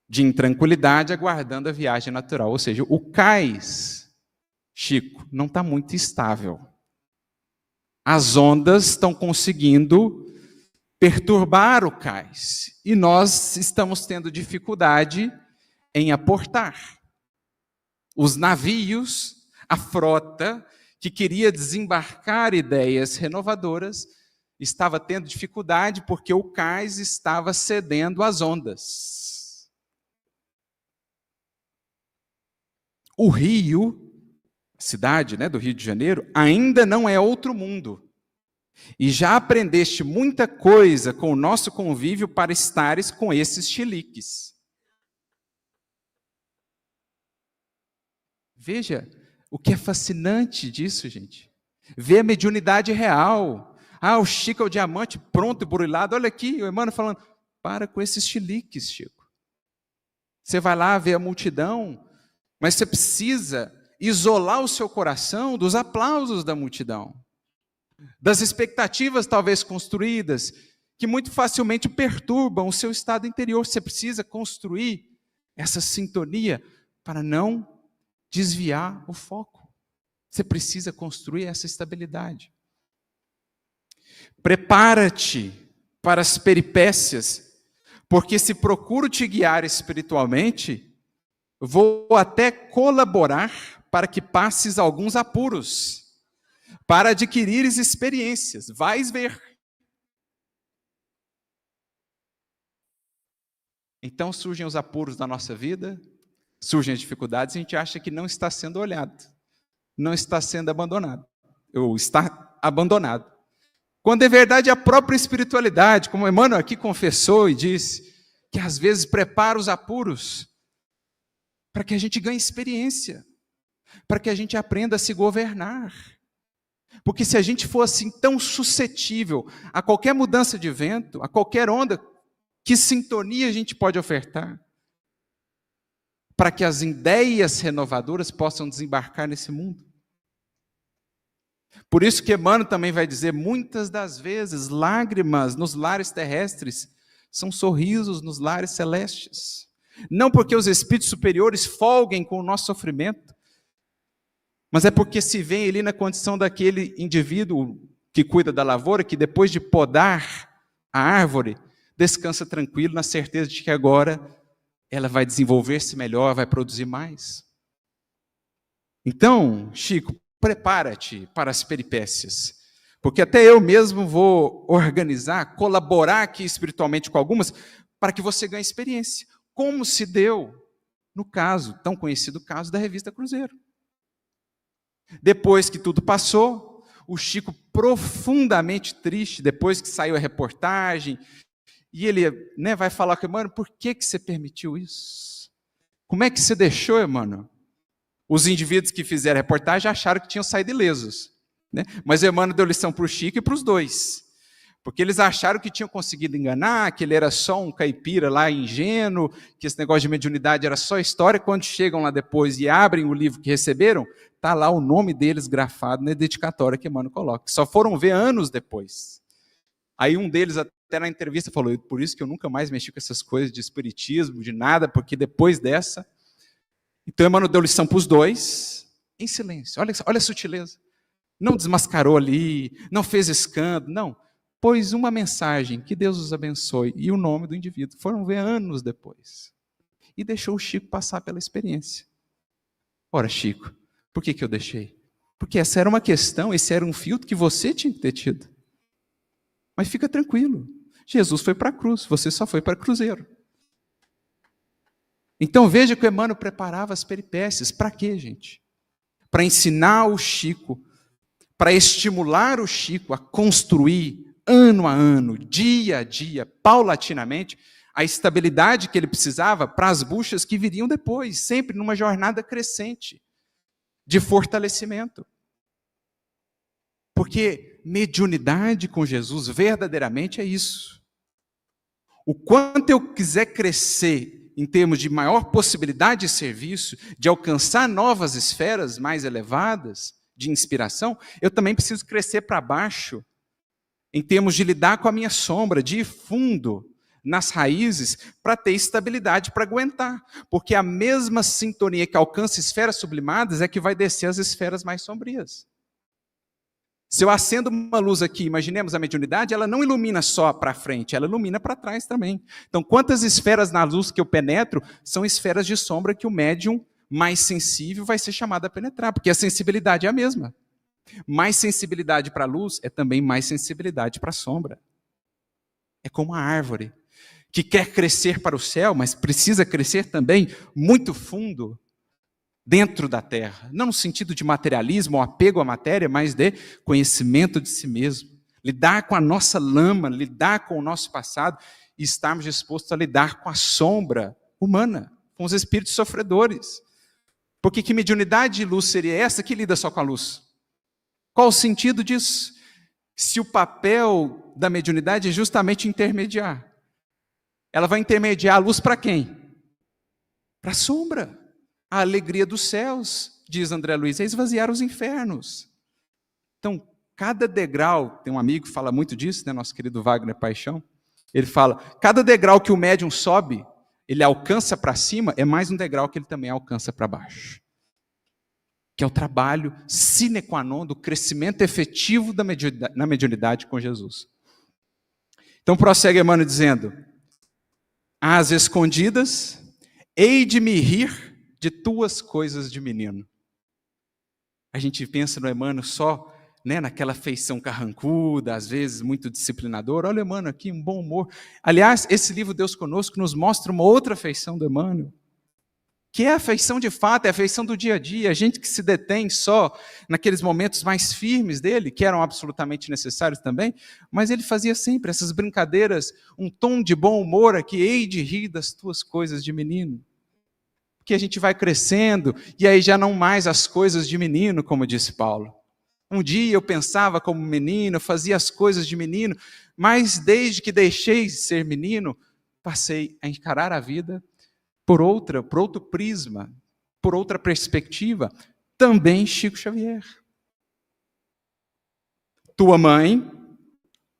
de intranquilidade, aguardando a viagem natural. Ou seja, o cais, Chico, não está muito estável. As ondas estão conseguindo perturbar o cais. E nós estamos tendo dificuldade em aportar. Os navios, a frota, que queria desembarcar ideias renovadoras, estava tendo dificuldade porque o cais estava cedendo às ondas. O Rio, a cidade, né, do Rio de Janeiro, ainda não é outro mundo. E já aprendeste muita coisa com o nosso convívio para estares com esses chiliques. Veja o que é fascinante disso, gente. Ver a mediunidade real. O Chico é o diamante pronto e burilado. Olha aqui, o Emmanuel falando, para com esses chiliques, Chico. Você vai lá ver a multidão, mas você precisa isolar o seu coração dos aplausos da multidão, das expectativas talvez construídas, que muito facilmente perturbam o seu estado interior. Você precisa construir essa sintonia para não desviar o foco. Você precisa construir essa estabilidade. Prepara-te para as peripécias, porque se procuro te guiar espiritualmente, vou até colaborar para que passes alguns apuros, para adquirires experiências. Vais ver. Então surgem os apuros da nossa vida, surgem as dificuldades, e a gente acha que não está sendo olhado, não está sendo abandonado, ou está abandonado. Quando é verdade a própria espiritualidade, como Emmanuel aqui confessou e disse, que às vezes prepara os apuros para que a gente ganhe experiência, para que a gente aprenda a se governar. Porque se a gente for assim tão suscetível a qualquer mudança de vento, a qualquer onda, que sintonia a gente pode ofertar para que as ideias renovadoras possam desembarcar nesse mundo? Por isso que Emmanuel também vai dizer, muitas das vezes, lágrimas nos lares terrestres são sorrisos nos lares celestes. Não porque os espíritos superiores folguem com o nosso sofrimento, mas é porque se vê ali na condição daquele indivíduo que cuida da lavoura, que depois de podar a árvore, descansa tranquilo na certeza de que agora ela vai desenvolver-se melhor, vai produzir mais. Então, Chico, prepara-te para as peripécias, porque até eu mesmo vou organizar, colaborar aqui espiritualmente com algumas, para que você ganhe experiência, como se deu no caso, tão conhecido caso da revista Cruzeiro. Depois que tudo passou, o Chico profundamente triste, depois que saiu a reportagem, e ele vai falar com o Emmanuel, por que você permitiu isso? Como é que você deixou, Emmanuel? Os indivíduos que fizeram a reportagem acharam que tinham saído ilesos, mas o Emmanuel deu lição para o Chico e para os dois, porque eles acharam que tinham conseguido enganar, que ele era só um caipira lá ingênuo, que esse negócio de mediunidade era só história. Quando chegam lá depois e abrem o livro que receberam, está lá o nome deles grafado na dedicatória que Emmanuel coloca. Só foram ver anos depois. Aí um deles até na entrevista falou, por isso que eu nunca mais mexi com essas coisas de espiritismo, de nada, porque depois dessa... Então Emmanuel deu lição para os dois, em silêncio. Olha a sutileza. Não desmascarou ali, não fez escândalo, não. Pôs uma mensagem, que Deus os abençoe, e o nome do indivíduo. Foram ver anos depois. E deixou o Chico passar pela experiência. Ora, Chico, por que eu deixei? Porque essa era uma questão, esse era um filtro que você tinha que ter tido. Mas fica tranquilo, Jesus foi para a cruz, você só foi para Cruzeiro. Então veja que o Emmanuel preparava as peripécias. Para quê, gente? Para ensinar o Chico, para estimular o Chico a construir ano a ano, dia a dia, paulatinamente, a estabilidade que ele precisava para as buchas que viriam depois, sempre numa jornada crescente de fortalecimento. Porque mediunidade com Jesus verdadeiramente é isso. O quanto eu quiser crescer em termos de maior possibilidade de serviço, de alcançar novas esferas mais elevadas de inspiração, eu também preciso crescer para baixo, em termos de lidar com a minha sombra, de ir fundo nas raízes, para ter estabilidade para aguentar. Porque a mesma sintonia que alcança esferas sublimadas é que vai descer as esferas mais sombrias. Se eu acendo uma luz aqui, imaginemos a mediunidade, ela não ilumina só para frente, ela ilumina para trás também. Então, quantas esferas na luz que eu penetro são esferas de sombra que o médium mais sensível vai ser chamado a penetrar, porque a sensibilidade é a mesma. Mais sensibilidade para a luz é também mais sensibilidade para a sombra. É como a árvore que quer crescer para o céu, mas precisa crescer também muito fundo dentro da terra, não no sentido de materialismo ou apego à matéria, mas de conhecimento de si mesmo, lidar com a nossa lama, lidar com o nosso passado e estarmos dispostos a lidar com a sombra humana, com os espíritos sofredores. Porque que mediunidade de luz seria essa que lida só com a luz? Qual o sentido disso? Se o papel da mediunidade é justamente intermediar. Ela vai intermediar a luz para quem? Para a sombra. A alegria dos céus, diz André Luiz, é esvaziar os infernos. Então, cada degrau, tem um amigo que fala muito disso, né, nosso querido Wagner Paixão, ele fala, cada degrau que o médium sobe, ele alcança para cima, é mais um degrau que ele também alcança para baixo. Que é o trabalho sine qua non do crescimento efetivo na mediunidade com Jesus. Então prossegue Emmanuel dizendo, às escondidas, hei de me rir de tuas coisas de menino. A gente pensa no Emmanuel só, né, naquela feição carrancuda, às vezes muito disciplinador. Olha, Emmanuel, aqui um bom humor. Aliás, esse livro Deus Conosco nos mostra uma outra feição do Emmanuel, que é a feição de fato, é a feição do dia a dia, a gente que se detém só naqueles momentos mais firmes dele, que eram absolutamente necessários também, mas ele fazia sempre essas brincadeiras, um tom de bom humor aqui, hei de rir das tuas coisas de menino. Porque a gente vai crescendo, e aí já não mais as coisas de menino, como disse Paulo. Um dia eu pensava como menino, fazia as coisas de menino, mas desde que deixei de ser menino, passei a encarar a vida por outro prisma, por outra perspectiva, também Chico Xavier. Tua mãe,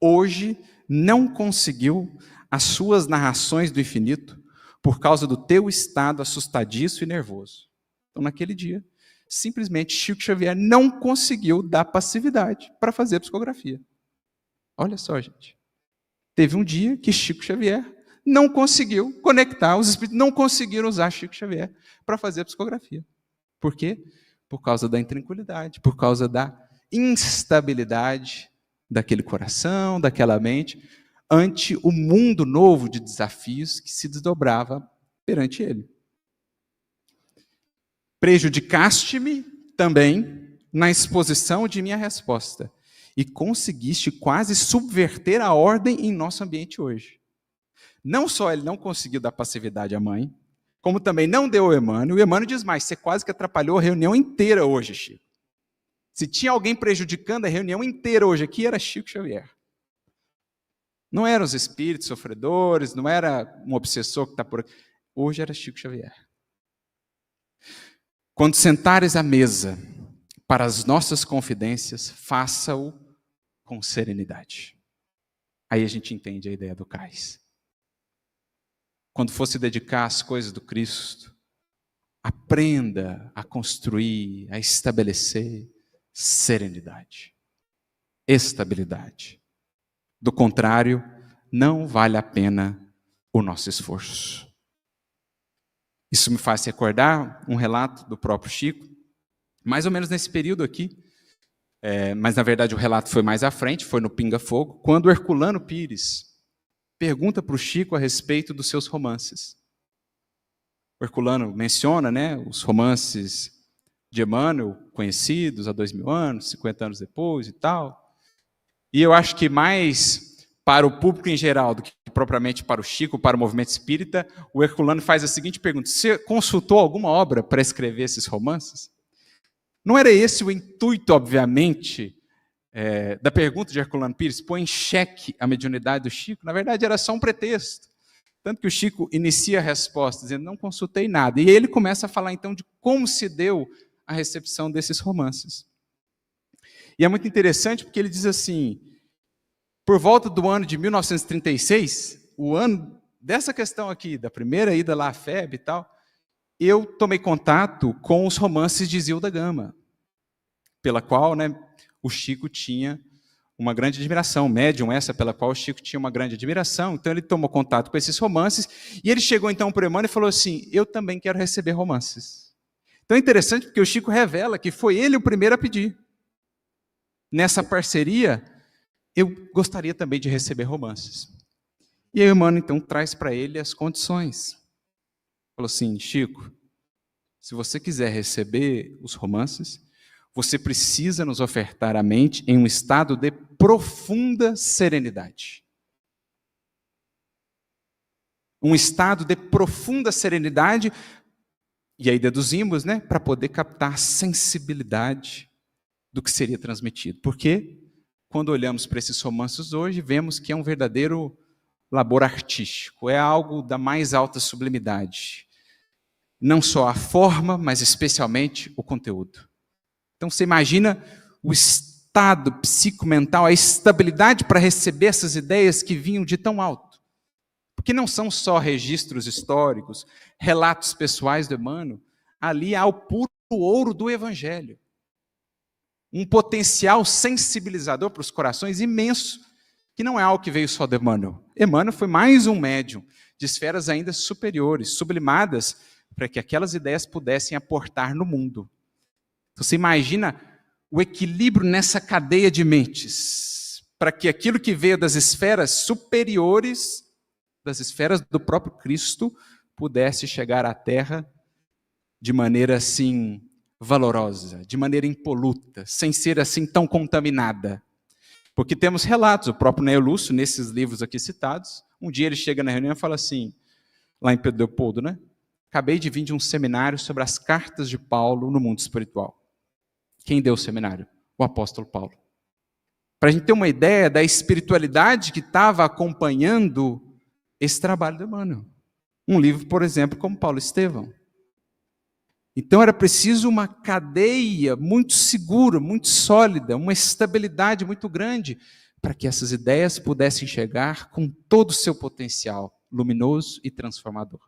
hoje, não conseguiu as suas narrações do infinito por causa do teu estado assustadiço e nervoso. Então, naquele dia, simplesmente Chico Xavier não conseguiu dar passividade para fazer a psicografia. Olha só, gente. Teve um dia que Chico Xavier não conseguiu conectar, os espíritos não conseguiram usar Chico Xavier para fazer a psicografia. Por quê? Por causa da intranquilidade, por causa da instabilidade daquele coração, daquela mente, ante o mundo novo de desafios que se desdobrava perante ele. Prejudicaste-me também na exposição de minha resposta e conseguiste quase subverter a ordem em nosso ambiente hoje. Não só ele não conseguiu dar passividade à mãe, como também não deu ao Emmanuel. O Emmanuel diz mais, você quase que atrapalhou a reunião inteira hoje, Chico. Se tinha alguém prejudicando a reunião inteira hoje aqui, era Chico Xavier. Não eram os espíritos sofredores, não era um obsessor que está por aqui. Hoje era Chico Xavier. Quando sentares à mesa para as nossas confidências, faça-o com serenidade. Aí a gente entende a ideia do cais. Quando for se dedicar às coisas do Cristo, aprenda a construir, a estabelecer serenidade, estabilidade. Do contrário, não vale a pena o nosso esforço. Isso me faz recordar um relato do próprio Chico, mais ou menos nesse período aqui, mas na verdade o relato foi mais à frente, foi no Pinga Fogo, quando o Herculano Pires pergunta para o Chico a respeito dos seus romances. O Herculano menciona, né, os romances de Emmanuel, conhecidos há 2000 anos, 50 anos depois e tal. E eu acho que mais para o público em geral do que propriamente para o Chico, para o movimento espírita, o Herculano faz a seguinte pergunta: você consultou alguma obra para escrever esses romances? Não era esse o intuito, obviamente, da pergunta de Herculano Pires, põe em xeque a mediunidade do Chico. Na verdade, era só um pretexto. Tanto que o Chico inicia a resposta dizendo, não consultei nada. E ele começa a falar, então, de como se deu a recepção desses romances. E é muito interessante porque ele diz assim, por volta do ano de 1936, o ano dessa questão aqui, da primeira ida lá à FEB e tal, eu tomei contato com os romances de Zilda Gama, pela qual, né, o Chico tinha uma grande admiração, médium essa pela qual o Chico tinha uma grande admiração. Então ele tomou contato com esses romances, e ele chegou então para o Emmanuel e falou assim, eu também quero receber romances. Então é interessante porque o Chico revela que foi ele o primeiro a pedir. Nessa parceria, eu gostaria também de receber romances. E aí o Emmanuel então traz para ele as condições. Falou assim, Chico, se você quiser receber os romances, você precisa nos ofertar a mente em um estado de profunda serenidade. Um estado de profunda serenidade, e aí deduzimos, para poder captar sensibilidade do que seria transmitido. Porque quando olhamos para esses romances hoje, vemos que é um verdadeiro labor artístico, é algo da mais alta sublimidade. Não só a forma, mas especialmente o conteúdo. Então você imagina o estado psicomental, a estabilidade para receber essas ideias que vinham de tão alto. Porque não são só registros históricos, relatos pessoais do Emmanuel, ali há o puro ouro do Evangelho. Um potencial sensibilizador para os corações imenso, que não é algo que veio só de Emmanuel. Emmanuel foi mais um médium de esferas ainda superiores, sublimadas, para que aquelas ideias pudessem aportar no mundo. Então, você imagina o equilíbrio nessa cadeia de mentes, para que aquilo que veio das esferas superiores, das esferas do próprio Cristo, pudesse chegar à Terra de maneira assim valorosa, de maneira impoluta, sem ser assim tão contaminada. Porque temos relatos, o próprio Neo Lúcio, nesses livros aqui citados, um dia ele chega na reunião e fala assim, lá em Pedro Leopoldo, acabei de vir de um seminário sobre as cartas de Paulo no mundo espiritual. Quem deu o seminário? O apóstolo Paulo. Para a gente ter uma ideia da espiritualidade que estava acompanhando esse trabalho do Emmanuel. Um livro, por exemplo, como Paulo Estevão. Então era preciso uma cadeia muito segura, muito sólida, uma estabilidade muito grande, para que essas ideias pudessem chegar com todo o seu potencial luminoso e transformador.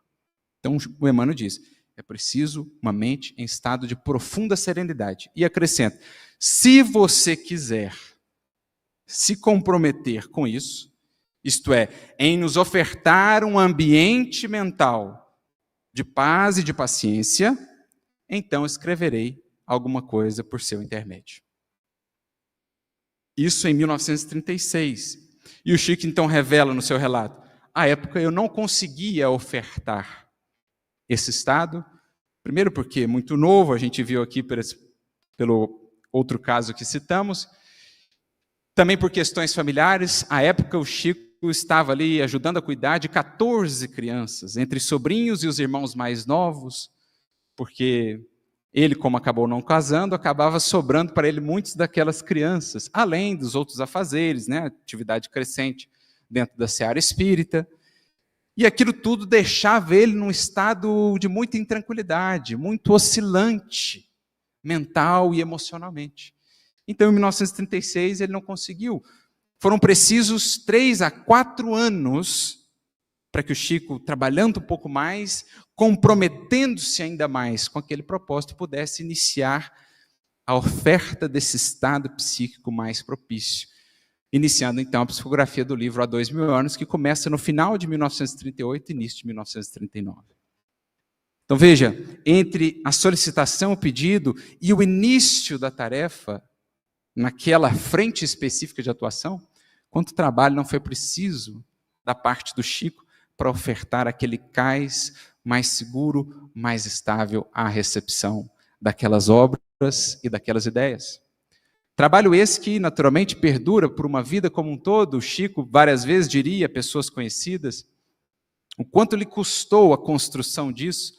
Então o Emmanuel diz, é preciso uma mente em estado de profunda serenidade. E acrescenta, se você quiser se comprometer com isso, isto é, em nos ofertar um ambiente mental de paz e de paciência, então escreverei alguma coisa por seu intermédio. Isso em 1936. E o Chico então revela no seu relato, à época eu não conseguia ofertar esse estado, primeiro porque é muito novo, a gente viu aqui pelo outro caso que citamos, também por questões familiares, à época o Chico estava ali ajudando a cuidar de 14 crianças, entre sobrinhos e os irmãos mais novos, porque ele, como acabou não casando, acabava sobrando para ele muitas daquelas crianças, além dos outros afazeres, atividade crescente dentro da seara espírita. E aquilo tudo deixava ele num estado de muita intranquilidade, muito oscilante, mental e emocionalmente. Então, em 1936, ele não conseguiu. Foram precisos 3 a 4 anos para que o Chico, trabalhando um pouco mais, comprometendo-se ainda mais com aquele propósito, pudesse iniciar a oferta desse estado psíquico mais propício. Iniciando, então, a psicografia do livro Há 2000 anos, que começa no final de 1938 e início de 1939. Então, veja, entre a solicitação, o pedido e o início da tarefa, naquela frente específica de atuação, quanto trabalho não foi preciso da parte do Chico para ofertar aquele cais mais seguro, mais estável à recepção daquelas obras e daquelas ideias. Trabalho esse que, naturalmente, perdura por uma vida como um todo. O Chico várias vezes diria a pessoas conhecidas o quanto lhe custou a construção disso,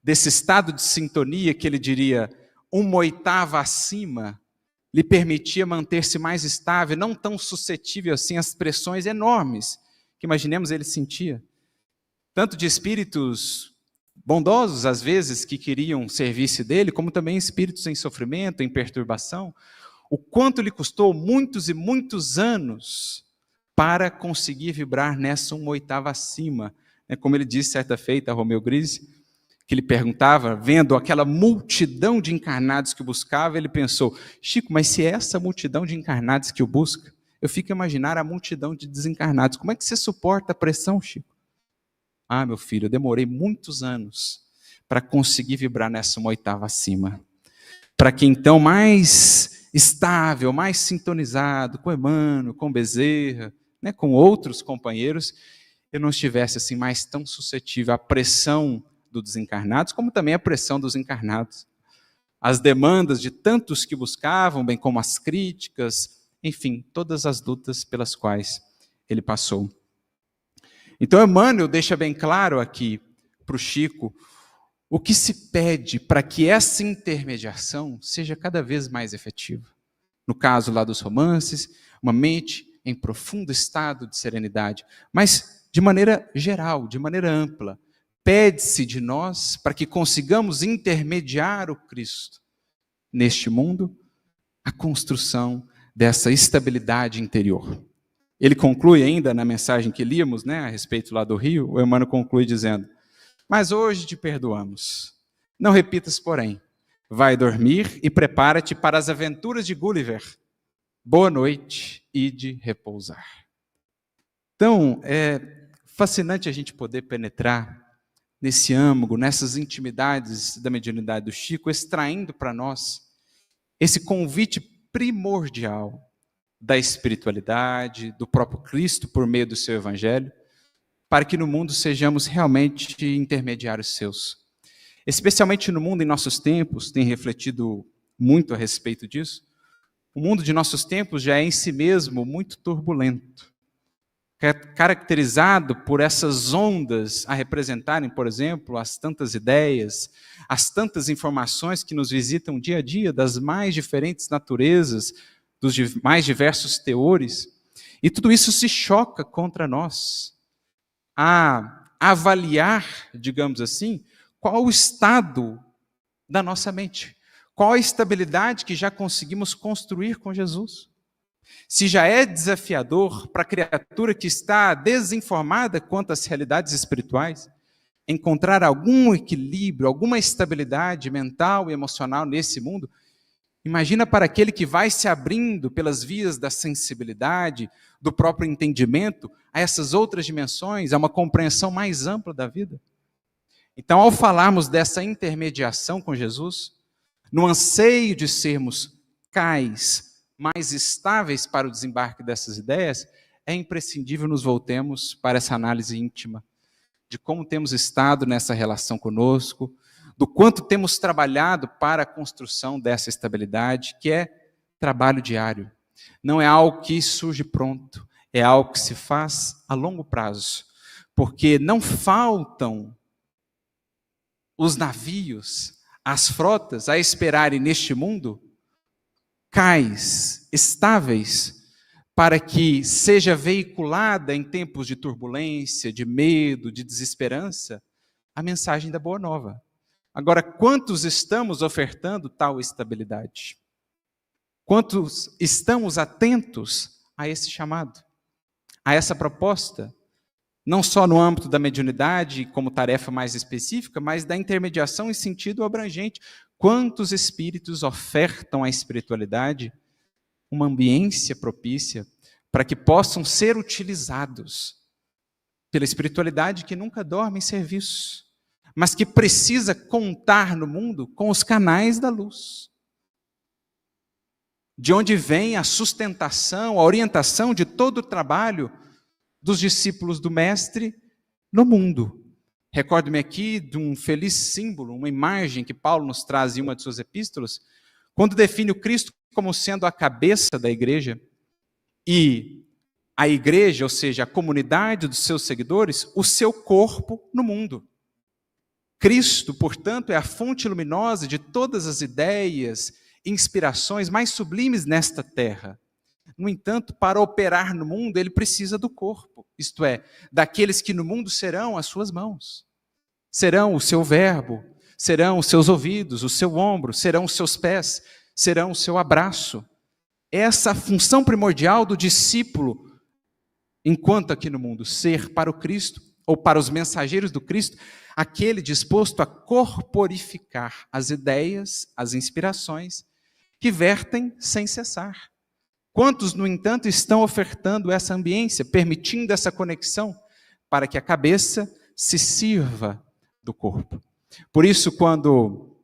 desse estado de sintonia que ele diria 1/8 acima, lhe permitia manter-se mais estável, não tão suscetível assim às pressões enormes que imaginemos ele sentia. Tanto de espíritos bondosos, às vezes, que queriam servir-se dele, como também espíritos em sofrimento, em perturbação. O quanto lhe custou muitos e muitos anos para conseguir vibrar nessa 1/8 acima. Como ele disse certa feita a Romeu Grise, que ele perguntava, vendo aquela multidão de encarnados que o buscava, ele pensou, Chico, mas se é essa multidão de encarnados que o busca, eu fico a imaginar a multidão de desencarnados. Como é que você suporta a pressão, Chico? Ah, meu filho, eu demorei muitos anos para conseguir vibrar nessa 1/8 acima. Para que então mais estável, mais sintonizado com Emmanuel, com Bezerra, com outros companheiros, eu não estivesse assim mais tão suscetível à pressão dos desencarnados, como também à pressão dos encarnados. as demandas de tantos que buscavam, bem como as críticas, enfim, todas as lutas pelas quais ele passou. Então, Emmanuel deixa bem claro aqui para o Chico o que se pede para que essa intermediação seja cada vez mais efetiva. No caso lá dos romances, uma mente em profundo estado de serenidade, mas de maneira geral, de maneira ampla. Pede-se de nós para que consigamos intermediar o Cristo neste mundo, a construção dessa estabilidade interior. Ele conclui ainda na mensagem que líamos, a respeito lá do rio, o Emmanuel conclui dizendo: mas hoje te perdoamos. Não repitas, porém. Vai dormir e prepara-te para as aventuras de Gulliver. Boa noite e de repousar. Então, é fascinante a gente poder penetrar nesse âmago, nessas intimidades da mediunidade do Chico, extraindo para nós esse convite primordial da espiritualidade, do próprio Cristo por meio do seu Evangelho, para que no mundo sejamos realmente intermediários seus. Especialmente no mundo em nossos tempos, tem refletido muito a respeito disso, o mundo de nossos tempos já é em si mesmo muito turbulento, caracterizado por essas ondas a representarem, por exemplo, as tantas ideias, as tantas informações que nos visitam dia a dia, das mais diferentes naturezas, dos mais diversos teores, e tudo isso se choca contra nós, a avaliar, digamos assim, qual o estado da nossa mente, qual a estabilidade que já conseguimos construir com Jesus. Se já é desafiador para a criatura que está desinformada quanto às realidades espirituais, encontrar algum equilíbrio, alguma estabilidade mental e emocional nesse mundo, imagina para aquele que vai se abrindo pelas vias da sensibilidade, do próprio entendimento, a essas outras dimensões, a uma compreensão mais ampla da vida. Então, ao falarmos dessa intermediação com Jesus, no anseio de sermos cais mais estáveis para o desembarque dessas ideias, é imprescindível nos voltemos para essa análise íntima de como temos estado nessa relação conosco, do quanto temos trabalhado para a construção dessa estabilidade, que é trabalho diário. Não é algo que surge pronto, é algo que se faz a longo prazo, porque não faltam os navios, as frotas a esperarem neste mundo cais estáveis para que seja veiculada em tempos de turbulência, de medo, de desesperança, a mensagem da Boa Nova. Agora, quantos estamos ofertando tal estabilidade? Quantos estamos atentos a esse chamado, a essa proposta? Não só no âmbito da mediunidade, como tarefa mais específica, mas da intermediação em sentido abrangente. Quantos espíritos ofertam à espiritualidade uma ambiência propícia para que possam ser utilizados pela espiritualidade que nunca dorme em serviço, mas que precisa contar no mundo com os canais da luz, de onde vem a sustentação, a orientação de todo o trabalho dos discípulos do Mestre no mundo. Recordo-me aqui de um feliz símbolo, uma imagem que Paulo nos traz em uma de suas epístolas, quando define o Cristo como sendo a cabeça da igreja, e a igreja, ou seja, a comunidade dos seus seguidores, o seu corpo no mundo. Cristo, portanto, é a fonte luminosa de todas as ideias e inspirações mais sublimes nesta terra. No entanto, para operar no mundo, ele precisa do corpo, isto é, daqueles que no mundo serão as suas mãos, serão o seu verbo, serão os seus ouvidos, o seu ombro, serão os seus pés, serão o seu abraço. Essa função primordial do discípulo, enquanto aqui no mundo, ser para o Cristo, ou para os mensageiros do Cristo, aquele disposto a corporificar as ideias, as inspirações, que vertem sem cessar. Quantos, no entanto, estão ofertando essa ambiência, permitindo essa conexão, para que a cabeça se sirva do corpo? Por isso, quando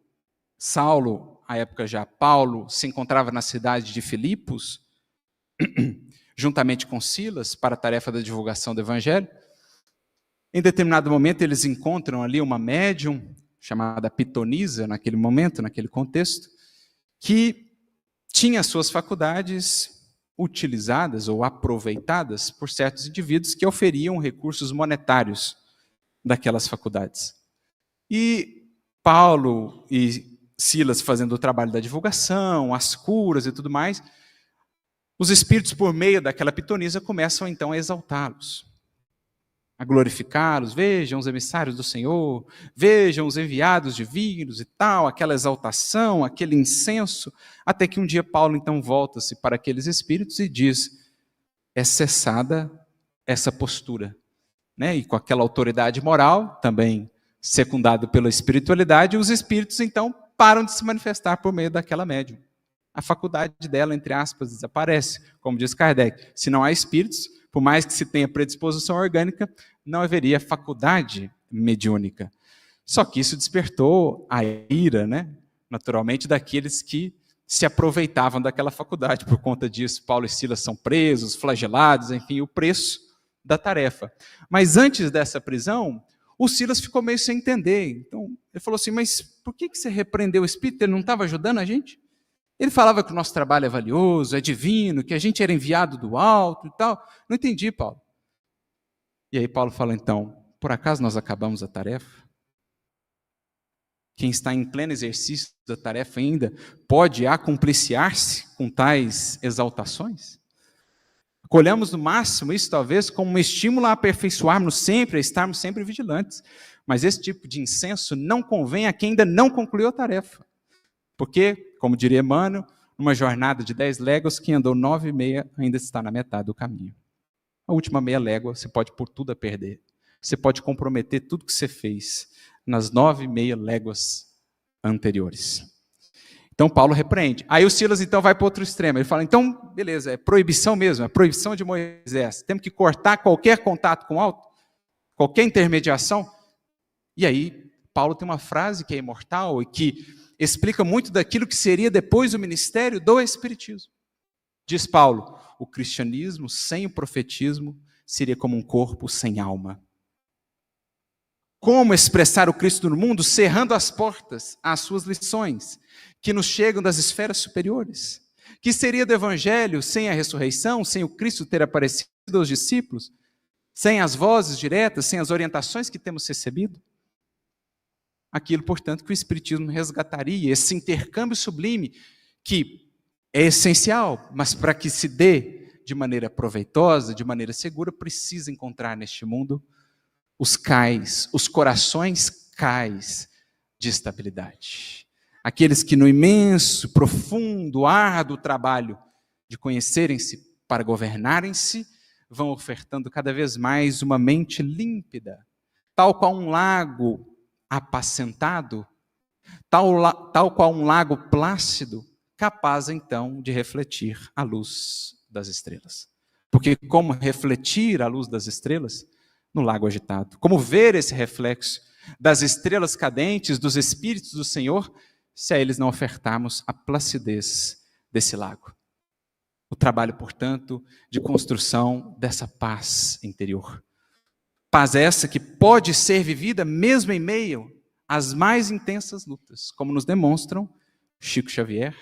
Saulo, à época já Paulo, se encontrava na cidade de Filipos, juntamente com Silas, para a tarefa da divulgação do Evangelho, em determinado momento eles encontram ali uma médium chamada pitonisa naquele momento, naquele contexto, que tinha suas faculdades utilizadas ou aproveitadas por certos indivíduos que oferiam recursos monetários daquelas faculdades. E Paulo e Silas fazendo o trabalho da divulgação, as curas e tudo mais, os espíritos, por meio daquela pitonisa, começam então a exaltá-los, a glorificá-los. Vejam os emissários do Senhor, vejam os enviados divinos e tal, aquela exaltação, aquele incenso, até que um dia Paulo então volta-se para aqueles espíritos e diz: é cessada essa postura. Né? E com aquela autoridade moral, também secundado pela espiritualidade, os espíritos então param de se manifestar por meio daquela médium. A faculdade dela, entre aspas, desaparece. Como diz Kardec, se não há espíritos, por mais que se tenha predisposição orgânica, não haveria faculdade mediúnica. Só que isso despertou a ira, né? Naturalmente, daqueles que se aproveitavam daquela faculdade. Por conta disso, Paulo e Silas são presos, flagelados, enfim, o preço da tarefa. Mas antes dessa prisão, o Silas ficou meio sem entender. Então, ele falou assim: mas por que você repreendeu o espírito? Ele não estava ajudando a gente? Ele falava que o nosso trabalho é valioso, é divino, que a gente era enviado do alto e tal. Não entendi, Paulo. E aí Paulo fala, então, por acaso nós acabamos a tarefa? Quem está em pleno exercício da tarefa ainda pode acumpliciar-se com tais exaltações? Colhamos no máximo isso talvez como um estímulo a aperfeiçoarmos sempre, a estarmos sempre vigilantes. Mas esse tipo de incenso não convém a quem ainda não concluiu a tarefa. Porque, como diria Emmanuel, numa jornada de 10 léguas, quem andou 9,5 ainda está na metade do caminho. A última meia légua você pode pôr tudo a perder. Você pode comprometer tudo que você fez nas 9,5 léguas anteriores. Então Paulo repreende. Aí o Silas então vai para o outro extremo. Ele fala, então, beleza, é proibição mesmo, é proibição de Moisés. Temos que cortar qualquer contato com o alto, qualquer intermediação. E aí Paulo tem uma frase que é imortal e que explica muito daquilo que seria depois o ministério do Espiritismo. Diz Paulo, o cristianismo sem o profetismo seria como um corpo sem alma. Como expressar o Cristo no mundo? Cerrando as portas às suas lições, que nos chegam das esferas superiores. Que seria do Evangelho sem a ressurreição, sem o Cristo ter aparecido aos discípulos, sem as vozes diretas, sem as orientações que temos recebido? Aquilo, portanto, que o Espiritismo resgataria, esse intercâmbio sublime, que é essencial, mas para que se dê de maneira proveitosa, de maneira segura, precisa encontrar neste mundo os cais, os corações cais de estabilidade. Aqueles que no imenso, profundo, árduo trabalho de conhecerem-se para governarem-se, vão ofertando cada vez mais uma mente límpida, tal qual um lago apacentado, tal qual um lago plácido, capaz então de refletir a luz das estrelas. Porque como refletir a luz das estrelas no lago agitado? Como ver esse reflexo das estrelas cadentes, dos Espíritos do Senhor, se a eles não ofertarmos a placidez desse lago? O trabalho, portanto, de construção dessa paz interior. Paz essa que pode ser vivida mesmo em meio às mais intensas lutas, como nos demonstram Chico Xavier,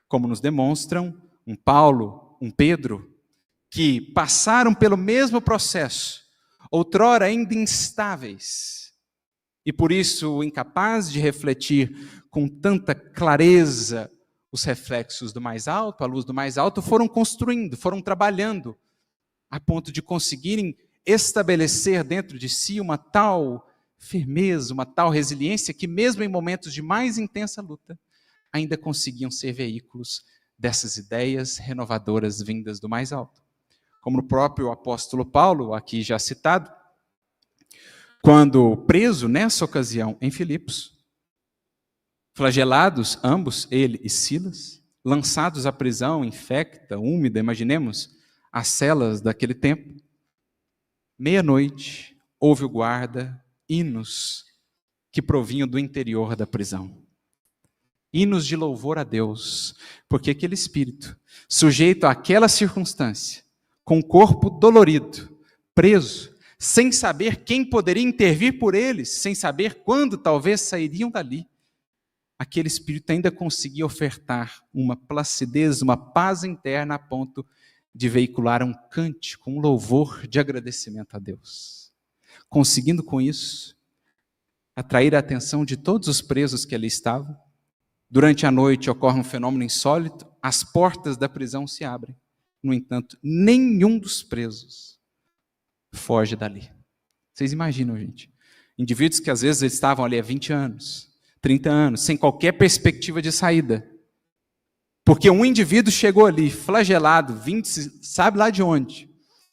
como nos demonstram um Paulo, um Pedro, que passaram pelo mesmo processo, outrora ainda instáveis, e por isso incapazes de refletir com tanta clareza os reflexos do mais alto, a luz do mais alto, foram construindo, foram trabalhando, a ponto de conseguirem estabelecer dentro de si uma tal firmeza, uma tal resiliência, que mesmo em momentos de mais intensa luta, ainda conseguiam ser veículos dessas ideias renovadoras vindas do mais alto. Como o próprio apóstolo Paulo, aqui já citado, quando preso nessa ocasião em Filipos, flagelados ambos, ele e Silas, lançados à prisão infecta, úmida, imaginemos as celas daquele tempo, meia-noite, houve o guarda, hinos que provinham do interior da prisão. Hinos de louvor a Deus, porque aquele espírito, sujeito àquela circunstância, com o corpo dolorido, preso, sem saber quem poderia intervir por eles, sem saber quando talvez sairiam dali. Aquele espírito ainda conseguia ofertar uma placidez, uma paz interna a ponto de veicular um cântico, um louvor de agradecimento a Deus. Conseguindo com isso atrair a atenção de todos os presos que ali estavam. Durante a noite ocorre um fenômeno insólito, as portas da prisão se abrem. No entanto, nenhum dos presos foge dali. Vocês imaginam, gente? Indivíduos que às vezes estavam ali há 20 anos, 30 anos, sem qualquer perspectiva de saída. Porque um indivíduo chegou ali, flagelado, vindo, sabe lá de onde,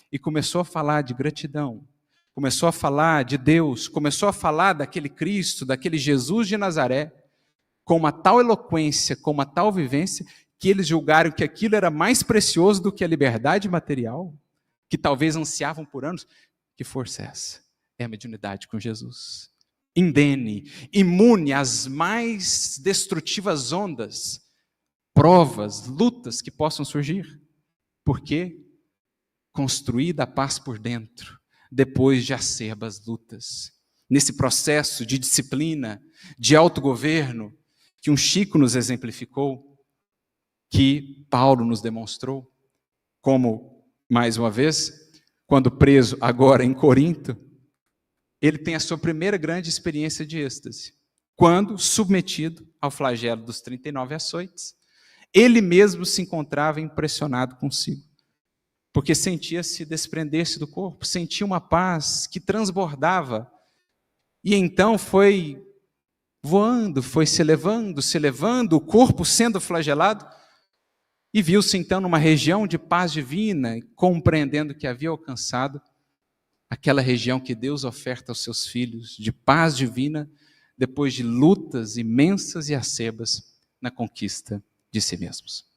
e começou a falar de gratidão, começou a falar de Deus, começou a falar daquele Cristo, daquele Jesus de Nazaré, com uma tal eloquência, com uma tal vivência, que eles julgaram que aquilo era mais precioso do que a liberdade material, que talvez ansiavam por anos. Que força é essa? É a mediunidade com Jesus. Indene, imune às mais destrutivas ondas, provas, lutas que possam surgir. Por quê? Construída a paz por dentro, depois de acerbas lutas. Nesse processo de disciplina, de autogoverno, que um Chico nos exemplificou, que Paulo nos demonstrou, como, mais uma vez, quando preso agora em Corinto, ele tem a sua primeira grande experiência de êxtase, quando submetido ao flagelo dos 39 açoites, ele mesmo se encontrava impressionado consigo, porque sentia-se desprender-se do corpo, sentia uma paz que transbordava, e então foi voando, foi se elevando, o corpo sendo flagelado, e viu-se então numa região de paz divina, compreendendo que havia alcançado aquela região que Deus oferta aos seus filhos, de paz divina, depois de lutas imensas e acerbas na conquista de si mesmos.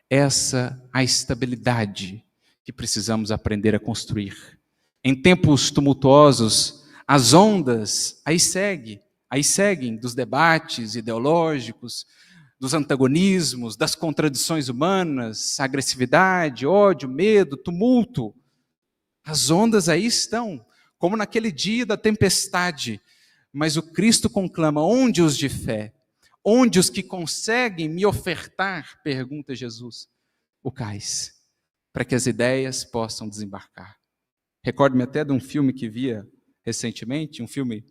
Essa é a estabilidade que precisamos aprender a construir. Em tempos tumultuosos, as ondas aí seguem dos debates ideológicos, dos antagonismos, das contradições humanas, agressividade, ódio, medo, tumulto. As ondas aí estão, como naquele dia da tempestade, mas o Cristo conclama: onde os de fé? Onde os que conseguem me ofertar, pergunta Jesus, o cais, para que as ideias possam desembarcar. Recordo-me até de um filme que via recentemente, um filme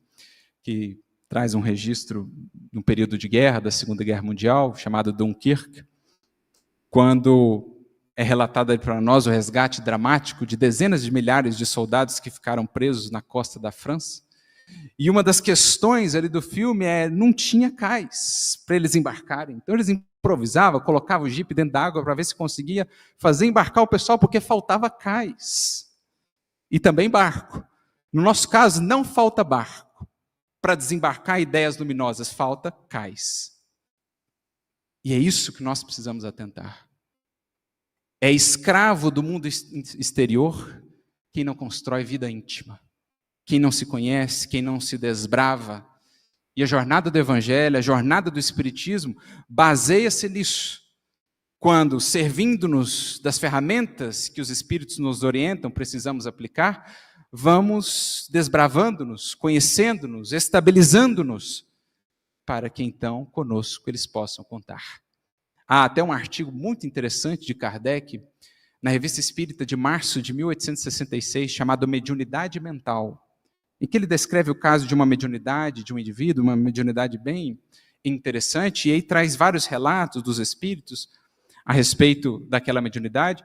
que traz um registro de um período de guerra, da Segunda Guerra Mundial, chamado Dunkirk, quando é relatado para nós o resgate dramático de dezenas de milhares de soldados que ficaram presos na costa da França. E uma das questões ali do filme não tinha cais para eles embarcarem. Então eles improvisavam, colocavam o jipe dentro da água para ver se conseguia fazer embarcar o pessoal, porque faltava cais. E também barco. No nosso caso, não falta barco para desembarcar ideias luminosas, falta cais. E é isso que nós precisamos atentar. É escravo do mundo exterior quem não constrói vida íntima, quem não se conhece, quem não se desbrava. E a jornada do Evangelho, a jornada do Espiritismo, baseia-se nisso. Quando, servindo-nos das ferramentas que os Espíritos nos orientam, precisamos aplicar, vamos desbravando-nos, conhecendo-nos, estabilizando-nos, para que então conosco eles possam contar. Há até um artigo muito interessante de Kardec, na Revista Espírita de março de 1866, chamado Mediunidade Mental, em que ele descreve o caso de uma mediunidade, de um indivíduo, uma mediunidade bem interessante, e aí traz vários relatos dos espíritos a respeito daquela mediunidade.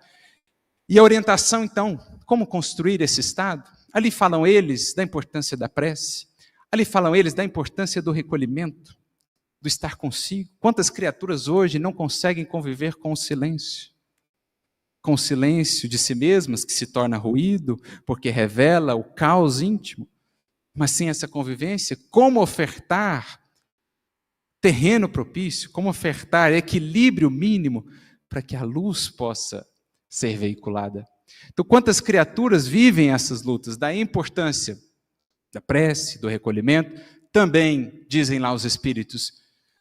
E a orientação, então, como construir esse estado? Ali falam eles da importância da prece, ali falam eles da importância do recolhimento, do estar consigo. Quantas criaturas hoje não conseguem conviver com o silêncio? Com o silêncio de si mesmas, que se torna ruído, porque revela o caos íntimo. Mas sem essa convivência, como ofertar terreno propício, como ofertar equilíbrio mínimo para que a luz possa ser veiculada? Então, quantas criaturas vivem essas lutas? Daí a importância da prece, do recolhimento, também, dizem lá os espíritos,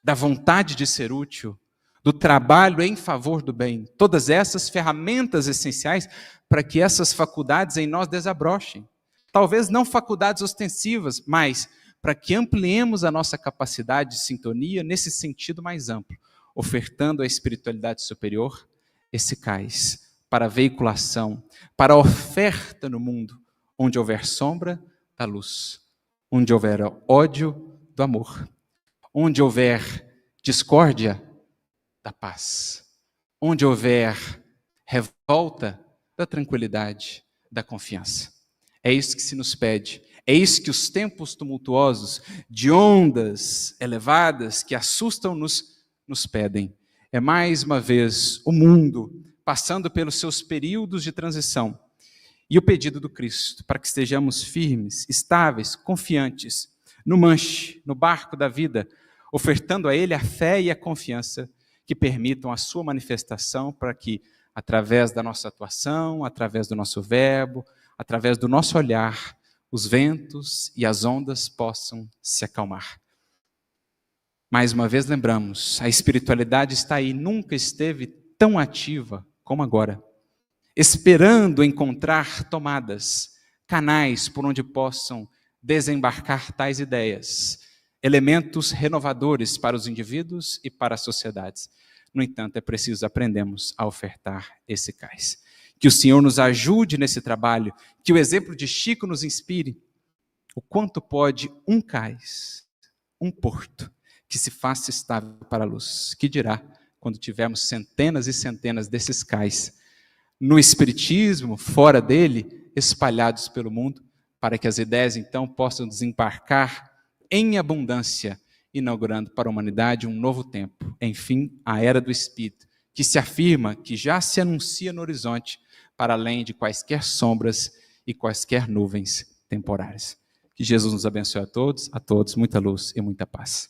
da vontade de ser útil, do trabalho em favor do bem. Todas essas ferramentas essenciais para que essas faculdades em nós desabrochem. talvez não faculdades ostensivas, mas para que ampliemos a nossa capacidade de sintonia nesse sentido mais amplo, ofertando à espiritualidade superior esse cais para a veiculação, para a oferta no mundo, onde houver sombra da luz, onde houver ódio do amor, onde houver discórdia da paz, onde houver revolta da tranquilidade, da confiança. É isso que se nos pede. É isso que os tempos tumultuosos, de ondas elevadas que assustam-nos, nos pedem. É mais uma vez o mundo passando pelos seus períodos de transição. E o pedido do Cristo, para que estejamos firmes, estáveis, confiantes, no manche, no barco da vida, ofertando a Ele a fé e a confiança que permitam a sua manifestação para que, através da nossa atuação, através do nosso verbo, através do nosso olhar, os ventos e as ondas possam se acalmar. Mais uma vez lembramos, a espiritualidade está aí, nunca esteve tão ativa como agora, esperando encontrar tomadas, canais por onde possam desembarcar tais ideias, elementos renovadores para os indivíduos e para as sociedades. No entanto, é preciso aprendermos a ofertar esse cais. Que o Senhor nos ajude nesse trabalho, que o exemplo de Chico nos inspire. O quanto pode um cais, um porto, que se faça estável para a luz. Que dirá quando tivermos centenas e centenas desses cais no espiritismo, fora dele, espalhados pelo mundo, para que as ideias então possam desembarcar em abundância, inaugurando para a humanidade um novo tempo, enfim, a era do Espírito, que se afirma, que já se anuncia no horizonte, para além de quaisquer sombras e quaisquer nuvens temporárias. Que Jesus nos abençoe a todos, muita luz e muita paz.